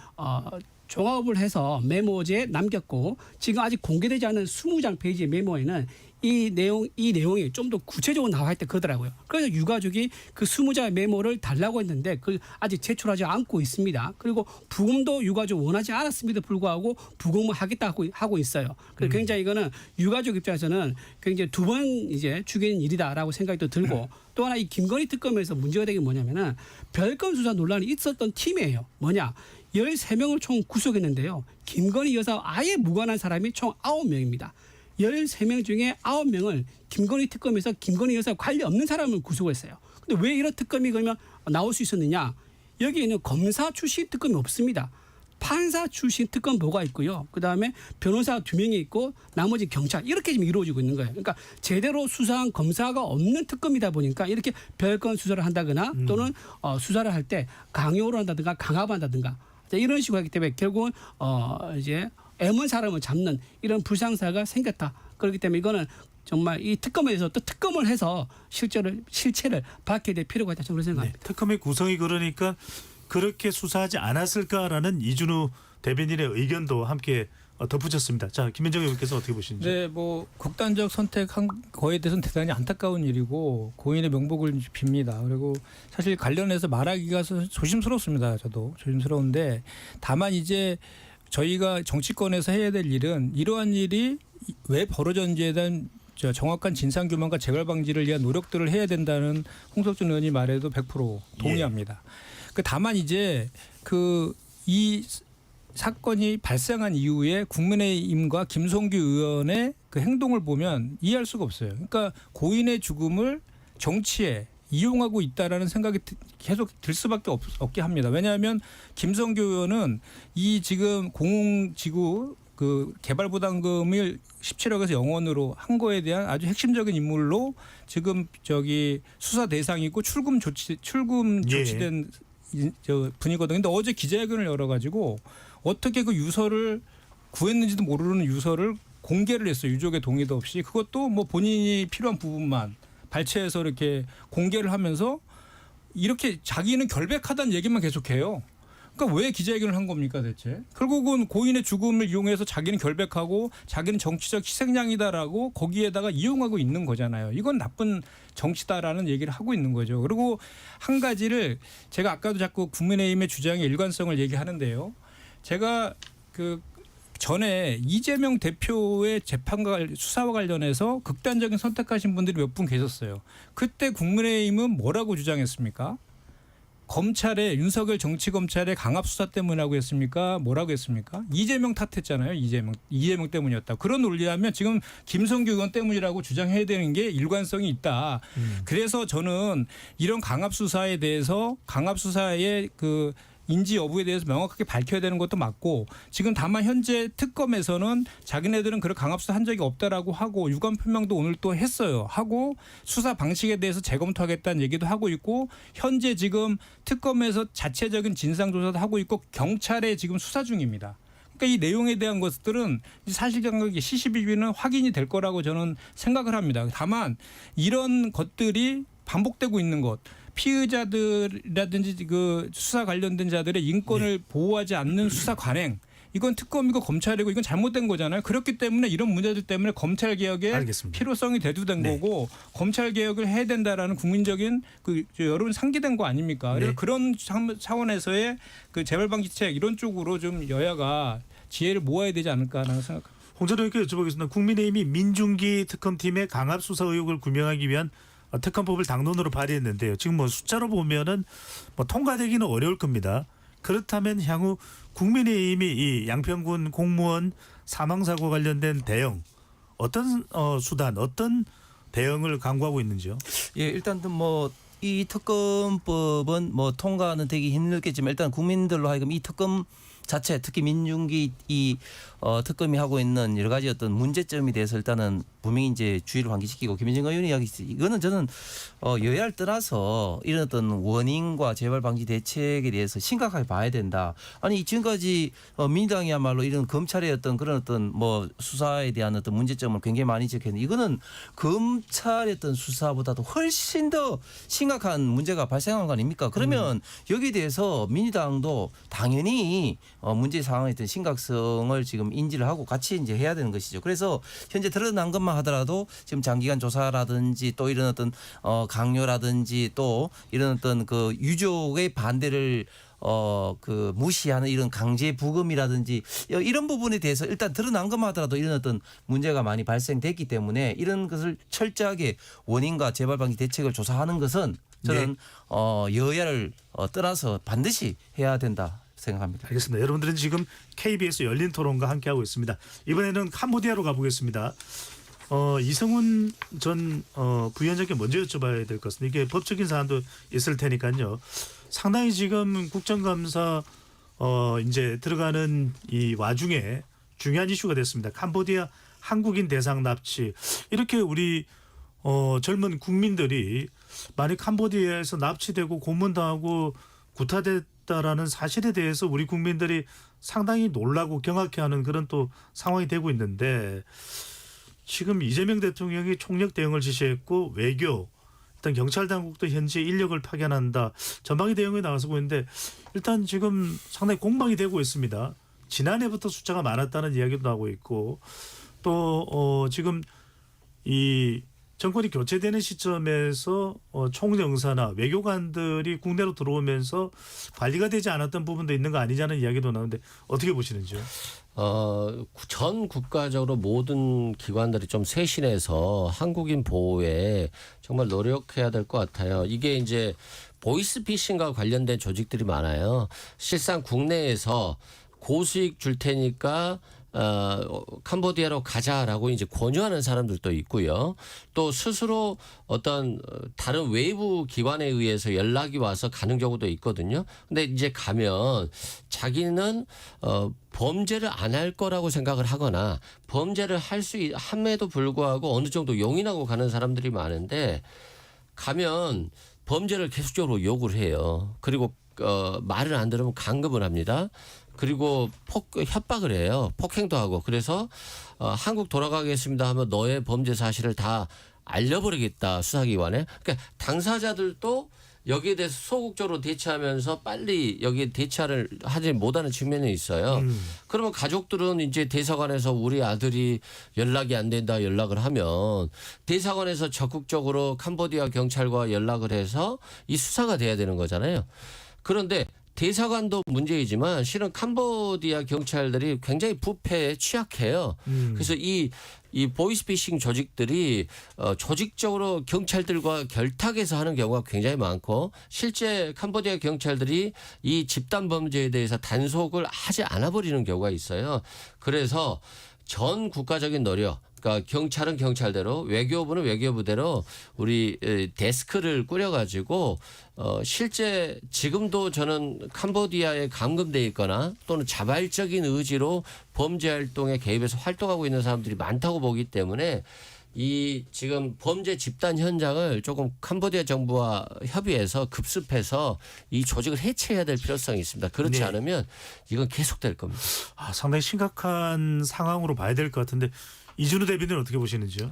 종합을 해서 메모지에 남겼고 지금 아직 공개되지 않은 20장 페이지의 메모에는 이 내용이 좀 더 구체적으로 나와 있다 그러더라고요. 그래서 유가족이 그 20장의 메모를 달라고 했는데 그걸 아직 제출하지 않고 있습니다. 그리고 부검도 유가족 원하지 않았음에도 불구하고 부검을 하겠다고 하고 있어요. 그래서 굉장히 이거는 유가족 입장에서는 굉장히 두 번 이제 죽이는 일이다라고 생각이 또 들고 또 하나 이 김건희 특검에서 문제가 되는 게 뭐냐면은 별건 수사 논란이 있었던 팀이에요. 뭐냐? 13명을 총 구속했는데요. 김건희 여사와 아예 무관한 사람이 총 9명입니다. 13명 중에 9명을 김건희 특검에서 김건희 여사와 관련 없는 사람을 구속했어요. 근데 왜 이런 특검이 그러면 나올 수 있었느냐? 여기에는 검사 출신 특검이 없습니다. 판사 출신 특검보가 있고요. 그다음에 변호사 2명이 있고 나머지 경찰 이렇게 지금 이루어지고 있는 거예요. 그러니까 제대로 수사한 검사가 없는 특검이다 보니까 이렇게 별건 수사를 한다거나 또는 수사를 할 때 강요를 한다든가 강압한다든가 이런 식으로 하기 때문에 결국은 이제 애먼 사람을 잡는 이런 불상사가 생겼다. 그렇기 때문에 이거는 정말 이 특검에 대해서 또 특검을 해서 실체를 밝혀야 될 필요가 있다. 저는 생각합니다. 네, 특검의 구성이 그러니까 그렇게 수사하지 않았을까라는 이준우 대변인의 의견도 함께 덧붙였습니다. 자, 김현정 의원께서 어떻게 보시는지? 네, 뭐 극단적 선택한 거에 대해서는 대단히 안타까운 일이고 고인의 명복을 빕니다. 그리고 사실 관련해서 말하기가 조심스럽습니다. 저도 조심스러운데 다만 이제 저희가 정치권에서 해야 될 일은 이러한 일이 왜 벌어졌는지에 대한 정확한 진상 규명과 재발 방지를 위한 노력들을 해야 된다는 홍석준 의원이 말해도 100% 동의합니다. 다만 이제 이 사건이 발생한 이후에 국민의힘과 김성규 의원의 그 행동을 보면 이해할 수가 없어요. 그러니까 고인의 죽음을 정치에 이용하고 있다라는 생각이 계속 들 수밖에 없게 합니다. 왜냐하면 김성규 의원은 이 지금 공공지구 그 개발부담금을 17억에서 0원으로 한 거에 대한 아주 핵심적인 인물로 지금 저기 수사 대상이고 출금 조치된 저 분이거든요. 근데 어제 기자회견을 열어가지고 어떻게 그 유서를 구했는지도 모르는 유서를 공개를 했어요. 유족의 동의도 없이. 그것도 뭐 본인이 필요한 부분만 발췌해서 이렇게 공개를 하면서 이렇게 자기는 결백하다는 얘기만 계속해요. 그러니까 왜 기자회견을 한 겁니까 대체? 결국은 고인의 죽음을 이용해서 자기는 결백하고 자기는 정치적 희생양이다라고 거기에다가 이용하고 있는 거잖아요. 이건 나쁜 정치다라는 얘기를 하고 있는 거죠. 그리고 한 가지를 제가 아까도 자꾸 국민의힘의 주장의 일관성을 얘기하는데요. 제가 그 전에 이재명 대표의 재판과 수사와 관련해서 극단적인 선택하신 분들이 몇 분 계셨어요. 그때 국민의힘은 뭐라고 주장했습니까? 검찰의 윤석열 정치검찰의 강압수사 때문이라고 했습니까? 뭐라고 했습니까? 이재명 탓했잖아요. 이재명 때문이었다. 그런 논리하면 지금 김성규 의원 때문이라고 주장해야 되는 게 일관성이 있다. 그래서 저는 이런 강압수사에 대해서 강압수사의 그 인지 여부에 대해서 명확하게 밝혀야 되는 것도 맞고 지금 다만 현재 특검에서는 자기네들은 그런 강압수사 한 적이 없다라고 하고 유감 표명도 오늘 또 했어요. 하고 수사 방식에 대해서 재검토하겠다는 얘기도 하고 있고 현재 지금 특검에서 자체적인 진상조사도 하고 있고 경찰에 지금 수사 중입니다. 그러니까 이 내용에 대한 것들은 사실관계 시시비비는 확인이 될 거라고 저는 생각을 합니다. 다만 이런 것들이 반복되고 있는 것. 피의자들이라든지 그 수사 관련된 자들의 인권을 보호하지 않는 수사 관행. 이건 특검이고 검찰이고 이건 잘못된 거잖아요. 그렇기 때문에 이런 문제들 때문에 검찰 개혁의 알겠습니다. 필요성이 대두된 거고 검찰 개혁을 해야 된다라는 국민적인 그 여론 상기된 거 아닙니까? 그래서 그런 차원에서의 그 재발방지책 이런 쪽으로 좀 여야가 지혜를 모아야 되지 않을까라는 생각. 홍 전 의원께 여쭤보겠습니다. 국민의힘이 민중기 특검팀의 강압 수사 의혹을 규명하기 위한 특검법을 당론으로 발의했는데요. 지금 뭐 숫자로 보면은 뭐 통과되기는 어려울 겁니다. 그렇다면 향후 국민의힘이 이 양평군 공무원 사망 사고 관련된 대응 어떤 수단, 어떤 대응을 강구하고 있는지요? 예, 일단 뭐 이 특검법은 뭐 통과는 되기 힘들겠지만 일단 국민들로 하여금 이 특검 자체 특히 민중기 이 특검이 하고 있는 여러 가지 어떤 문제점에 대해서 일단은 분명히 이제 주의를 환기시키고 김현정 의원이 이야기했어요. 이거는 저는 여야를 떠나서 이런 어떤 원인과 재발 방지 대책에 대해서 심각하게 봐야 된다. 아니 지금까지 민주당이야말로 이런 검찰의 어떤 그런 어떤 뭐 수사에 대한 어떤 문제점을 굉장히 많이 지적했는데 이거는 검찰의 어떤 수사보다도 훨씬 더 심각한 문제가 발생한 거 아닙니까? 그러면 여기에 대해서 민주당도 당연히 문제 상황의 어떤 심각성을 지금 인지를 하고 같이 이제 해야 되는 것이죠. 그래서 현재 드러난 것만 하더라도 지금 장기간 조사라든지 또 이런 어떤 강요라든지 또 이런 어떤 그 유족의 반대를 그 무시하는 이런 강제 부검이라든지 이런 부분에 대해서 일단 드러난 것만 하더라도 이런 어떤 문제가 많이 발생됐기 때문에 이런 것을 철저하게 원인과 재발 방지 대책을 조사하는 것은 저는 여야를 떠나서 반드시 해야 된다. 생각합니다. 알겠습니다. 여러분들은 지금 KBS 열린 토론과 함께하고 있습니다. 이번에는 캄보디아로 가보겠습니다. 이성훈 전 부위원장께 먼저 여쭤봐야 될 것 같습니다. 이게 법적인 사안도 있을 테니까요. 상당히 지금 국정감사 이제 들어가는 이 와중에 중요한 이슈가 됐습니다. 캄보디아 한국인 대상 납치. 이렇게 우리 젊은 국민들이 만약 캄보디아에서 납치되고 고문당하고 구타됐다라는 사실에 대해서 우리 국민들이 상당히 놀라고 경악해하는 그런 또 상황이 되고 있는데 지금 이재명 대통령이 총력 대응을 지시했고 외교 일단 경찰 당국도 현재 인력을 파견한다. 전방위 대응이 나와서 보이는데 일단 지금 상당히 공방이 되고 있습니다. 지난해부터 숫자가 많았다는 이야기도 나오고 있고 또 지금 이 정권이 교체되는 시점에서 총영사나 외교관들이 국내로 들어오면서 관리가 되지 않았던 부분도 있는 거 아니냐는 이야기도 나오는데 어떻게 보시는지요? 전 국가적으로 모든 기관들이 좀 쇄신해서 한국인 보호에 정말 노력해야 될 것 같아요. 이게 이제 보이스피싱과 관련된 조직들이 많아요. 실상 국내에서 고수익 줄 테니까 캄보디아로 가자라고 이제 권유하는 사람들도 있고요. 또 스스로 어떤 다른 외부 기관에 의해서 연락이 와서 가는 경우도 있거든요. 근데 이제 가면 자기는 범죄를 안 할 거라고 생각을 하거나 범죄를 함에도 불구하고 어느 정도 용인하고 가는 사람들이 많은데 가면 범죄를 계속적으로 요구를 해요. 그리고 말을 안 들으면 강금을 합니다. 그리고 협박을 해요. 폭행도 하고. 그래서 한국 돌아가겠습니다 하면 너의 범죄 사실을 다 알려버리겠다 수사기관에. 그러니까 당사자들도 여기에 대해서 소극적으로 대처하면서 빨리 여기에 대처를 하지 못하는 측면이 있어요. 그러면 가족들은 이제 대사관에서 우리 아들이 연락이 안 된다 연락을 하면 대사관에서 적극적으로 캄보디아 경찰과 연락을 해서 이 수사가 돼야 되는 거잖아요. 그런데 대사관도 문제이지만 실은 캄보디아 경찰들이 굉장히 부패에 취약해요. 그래서 이 보이스피싱 조직들이 조직적으로 경찰들과 결탁해서 하는 경우가 굉장히 많고 실제 캄보디아 경찰들이 이 집단 범죄에 대해서 단속을 하지 않아 버리는 경우가 있어요. 그래서 전 국가적인 노력 그러니까 경찰은 경찰대로 외교부는 외교부대로 우리 데스크를 꾸려가지고 실제 지금도 저는 캄보디아에 감금돼 있거나 또는 자발적인 의지로 범죄 활동에 개입해서 활동하고 있는 사람들이 많다고 보기 때문에 이 지금 범죄 집단 현장을 조금 캄보디아 정부와 협의해서 급습해서 이 조직을 해체해야 될 필요성이 있습니다. 그렇지 네. 않으면 이건 계속될 겁니다. 상당히 심각한 상황으로 봐야 될 것 같은데 이준우 대변인은 어떻게 보시는지요?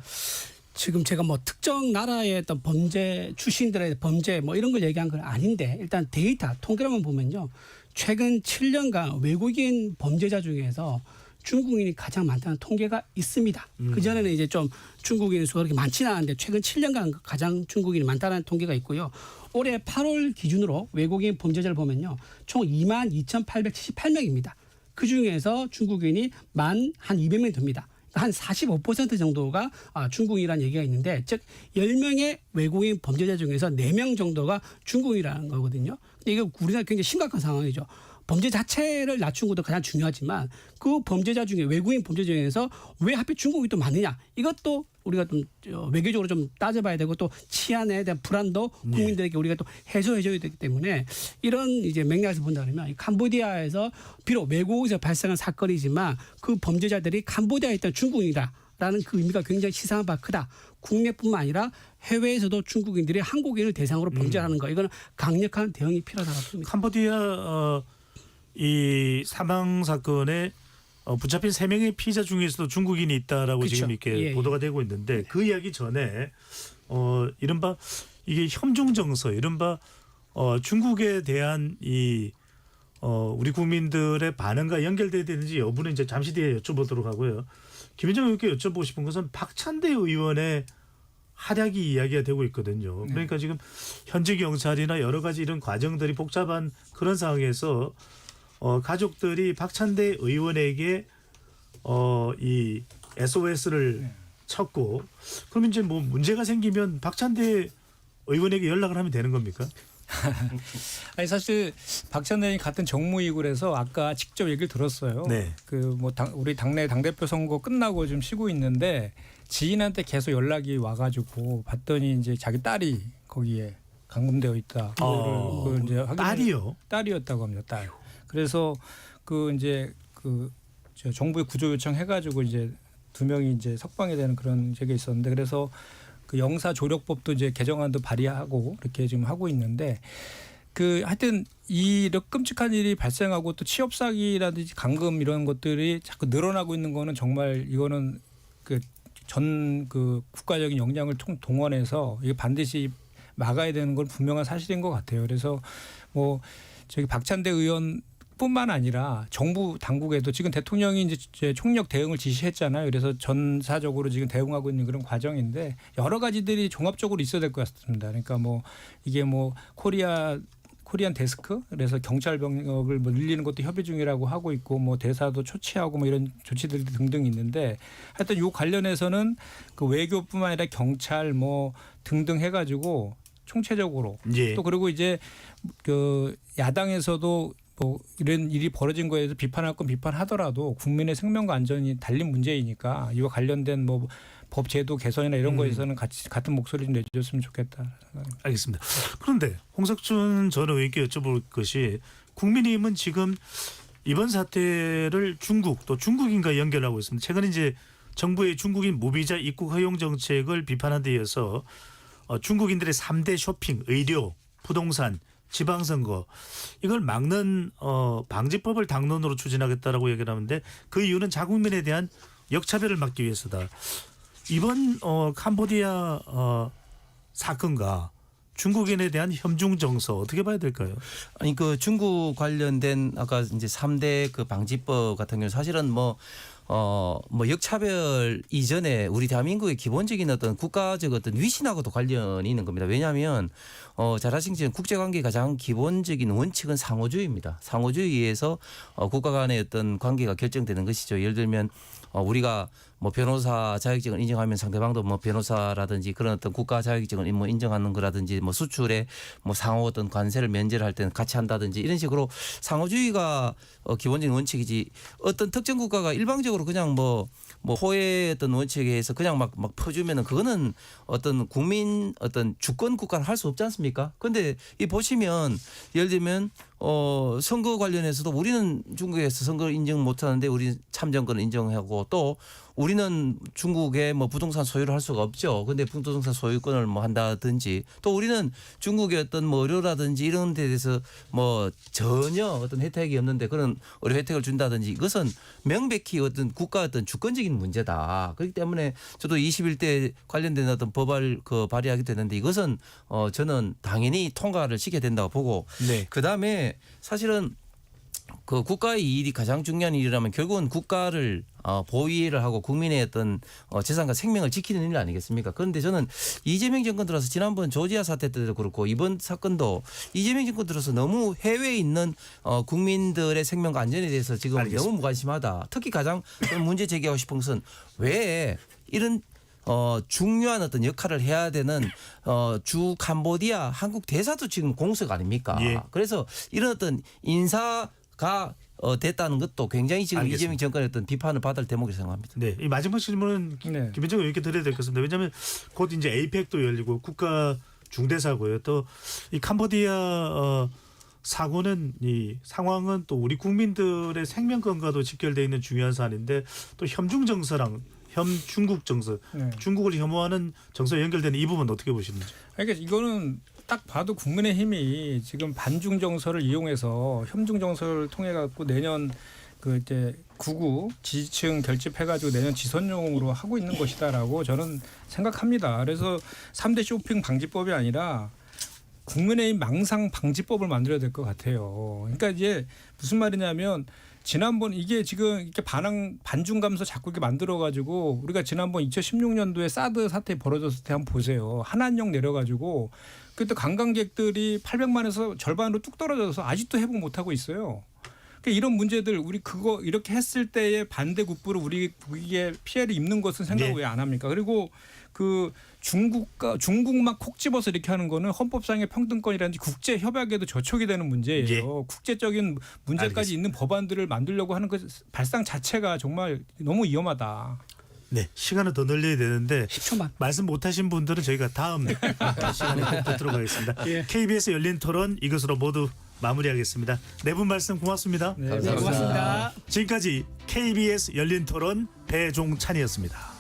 지금 제가 뭐 특정 나라의 어떤 범죄 출신들의 범죄 뭐 이런 걸 얘기한 건 아닌데 일단 데이터 통계로만 보면요. 최근 7년간 외국인 범죄자 중에서 중국인이 가장 많다는 통계가 있습니다. 그전에는 이제 좀 중국인 수가 그렇게 많지는 않은데 최근 7년간 가장 중국인이 많다는 통계가 있고요. 올해 8월 기준으로 외국인 범죄자를 보면요. 총 22,878명입니다. 그중에서 중국인이 한 200명 됩니다. 한 45% 정도가 중국인이라는 얘기가 있는데 즉 10명의 외국인 범죄자 중에서 4명 정도가 중국인이라는 거거든요. 근데 이게 우리나라 굉장히 심각한 상황이죠. 범죄 자체를 낮춘 것도 가장 중요하지만 그 범죄자 중에 외국인 범죄자 중에서 왜 하필 중국인이 또 많느냐 이것도 우리가 좀 외교적으로 좀 따져봐야 되고 또 치안에 대한 불안도 국민들에게 우리가 또 해소해줘야 되기 때문에 이런 이제 맥락에서 본다 그러면 캄보디아에서 비록 외국에서 발생한 사건이지만 그 범죄자들이 캄보디아에 있던 중국인이다라는 그 의미가 굉장히 시사한 바가 크다. 국내뿐만 아니라 해외에서도 중국인들이 한국인을 대상으로 범죄하는 거 이거는 강력한 대응이 필요하다고 봅니다. 캄보디아 이 사망 사건에 붙잡힌 3명의 피의자 중에서도 중국인이 있다라고 그렇죠. 지금 이렇게 예, 보도가 되고 있는데 그 이야기 전에 이른바 이게 혐중정서 이른바 중국에 대한 이 우리 국민들의 반응과 연결돼야 되는지 여부는 이제 잠시 뒤에 여쭤보도록 하고요. 김현정 의원께 여쭤보고 싶은 것은 박찬대 의원의 활약이 이야기가 되고 있거든요. 그러니까 지금 현지 경찰이나 여러 가지 이런 과정들이 복잡한 그런 상황에서 가족들이 박찬대 의원에게 이 SOS를 쳤고 그러면 이제 뭐 문제가 생기면 박찬대 의원에게 연락을 하면 되는 겁니까? 아니 사실 박찬대 의원이 같은 정무위구라서 아까 직접 얘기를 들었어요. 네. 우리 당내 당대표 선거 끝나고 좀 쉬고 있는데 지인한테 계속 연락이 와가지고 봤더니 이제 자기 딸이 거기에 감금되어 있다. 그거를 이제 딸이요? 딸이었다고 합니다. 딸. 그래서 저 정부에 구조 요청해가지고 이제 2명이 이제 석방이 되는 그런 적이 있었는데 그래서 그 영사조력법도 이제 개정안도 발의하고 이렇게 지금 하고 있는데 하여튼 이런 끔찍한 일이 발생하고 또 취업 사기라든지 감금 이런 것들이 자꾸 늘어나고 있는 거는 정말 이거는 전 국가적인 역량을 동원해서 이게 반드시 막아야 되는 건 분명한 사실인 것 같아요. 그래서 뭐 저기 박찬대 의원뿐만 아니라 정부 당국에도 지금 대통령이 이제 총력 대응을 지시했잖아요. 그래서 전사적으로 지금 대응하고 있는 그런 과정인데 여러 가지들이 종합적으로 있어야 될 것 같습니다. 그러니까 뭐 이게 뭐 코리안 데스크 그래서 경찰 병력을 뭐 늘리는 것도 협의 중이라고 하고 있고 뭐 대사도 초치하고 뭐 이런 조치들 등등 있는데 하여튼 요 관련해서는 그 외교뿐만 아니라 경찰 뭐 등등 해가지고 총체적으로 예. 또 그리고 이제 그 야당에서도 뭐 이런 일이 벌어진 거에 대해서 비판할 건 비판하더라도 국민의 생명과 안전이 달린 문제이니까 이와 관련된 뭐 법 제도 개선이나 이런 거에서는 같은 목소리를 내줬으면 좋겠다. 알겠습니다. 그런데 홍석준 전 의원께 여쭤볼 것이 국민의힘은 지금 이번 사태를 중국 또 중국인과 연결하고 있습니다. 최근 이제 정부의 중국인 무비자 입국 허용 정책을 비판한 데 이어서 중국인들의 3대 쇼핑, 의료, 부동산, 지방선거 이걸 막는 방지법을 당론으로 추진하겠다라고 얘기를 하는데 그 이유는 자국민에 대한 역차별을 막기 위해서다. 이번 캄보디아 사건과 중국인에 대한 협중 정서 어떻게 봐야 될까요? 아니 그 중국 관련된 아까 이제 3대 그 방지법 같은 경우 사실은 뭐 역차별 이전에 우리 대한민국의 기본적인 어떤 국가적 어떤 위신하고도 관련이 있는 겁니다. 왜냐하면 잘 아시겠지만 국제관계의 가장 기본적인 원칙은 상호주의입니다. 상호주의에서 국가 간의 어떤 관계가 결정되는 것이죠. 예를 들면 우리가 뭐 변호사 자격증을 인정하면 상대방도 뭐 변호사라든지 그런 어떤 국가 자격증을 뭐 인정하는 거라든지 뭐 수출에 뭐 상호 어떤 관세를 면제를 할 때는 같이 한다든지 이런 식으로 상호주의가 기본적인 원칙이지 어떤 특정 국가가 일방적으로 그냥 뭐 호의 어떤 원칙에 의해서 그냥 막 퍼주면은 그거는 어떤 국민 어떤 주권 국가를 할 수 없지 않습니까? 그런데 이 보시면 예를 들면 선거 관련해서도 우리는 중국에서 선거를 인정 못하는데 우리 참정권을 인정하고 또 우리는 중국에 뭐 부동산 소유를 할 수가 없죠. 그런데 부동산 소유권을 뭐 한다든지 또 우리는 중국의 어떤 뭐 의료라든지 이런 데 대해서 뭐 전혀 어떤 혜택이 없는데 그런 의료 혜택을 준다든지 이것은 명백히 어떤 국가 어떤 주권적인 문제다. 그렇기 때문에 저도 21대 관련된 어떤 법을 발의하게 되는데 이것은 저는 당연히 통과를 시켜야 된다고 보고 네. 그다음에 사실은 그 국가의 이익이 가장 중요한 일이라면 결국은 국가를 보위를 하고 국민의 어떤 재산과 생명을 지키는 일 아니겠습니까? 그런데 저는 이재명 정권 들어서 지난번 조지아 사태 때도 그렇고 이번 사건도 이재명 정권 들어서 너무 해외에 있는 국민들의 생명과 안전에 대해서 지금 알겠습니다. 너무 무관심하다. 특히 가장 문제 제기하고 싶은 것은 왜 이런 중요한 어떤 역할을 해야 되는 주 캄보디아 한국 대사도 지금 공석 아닙니까? 예. 그래서 이런 어떤 인사가 됐다는 것도 굉장히 지금 알겠습니다. 이재명 정권의 어떤 비판을 받을 대목이라고 생각합니다. 네, 이 마지막 질문은 네. 김현정 의원께 드려야 될 것 같습니다. 왜냐하면 곧 이제 에이펙도 열리고 국가 중대사고요. 또 이 캄보디아 사고는 이 상황은 또 우리 국민들의 생명권과도 직결되어 있는 중요한 사안인데 또 협중 정서랑 중국 정서, 네. 중국을 혐오하는 정서 연결되는 이 부분 어떻게 보시는지? 그러니까 이거는 딱 봐도 국민의힘이 지금 반중 정서를 이용해서 협중 정서를 통해 갖고 내년 그 이제 구구 지지층 결집해가지고 내년 지선용으로 하고 있는 것이다라고 저는 생각합니다. 그래서 3대 쇼핑 방지법이 아니라 국민의힘 망상 방지법을 만들어야 될 것 같아요. 그러니까 이제 무슨 말이냐면 지난번 이게 지금 이렇게 반중 감소 자꾸 이렇게 만들어가지고 우리가 지난번 2016년도에 사드 사태 벌어졌을 때 한번 보세요. 한한령 내려가지고 그때 관광객들이 800만에서 절반으로 뚝 떨어져서 아직도 회복 못하고 있어요. 그러니까 이런 문제들 우리 그거 이렇게 했을 때의 반대 국부를 우리 국익에 피해를 입는 것은 생각을 네. 왜 안 합니까? 그리고 그 중국만 콕 집어서 이렇게 하는 거는 헌법상의 평등권이라든지 국제 협약에도 저촉이 되는 문제예요. 예. 국제적인 문제까지 알겠습니다. 있는 법안들을 만들려고 하는 그 발상 자체가 정말 너무 위험하다. 네, 시간을 더 늘려야 되는데 10초만. 말씀 못하신 분들은 저희가 다음 시간에 또 들어가겠습니다. 예. KBS 열린 토론 이것으로 모두 마무리하겠습니다. 네 분 말씀 고맙습니다. 네, 네, 고맙습니다. 지금까지 KBS 열린 토론 배종찬이었습니다.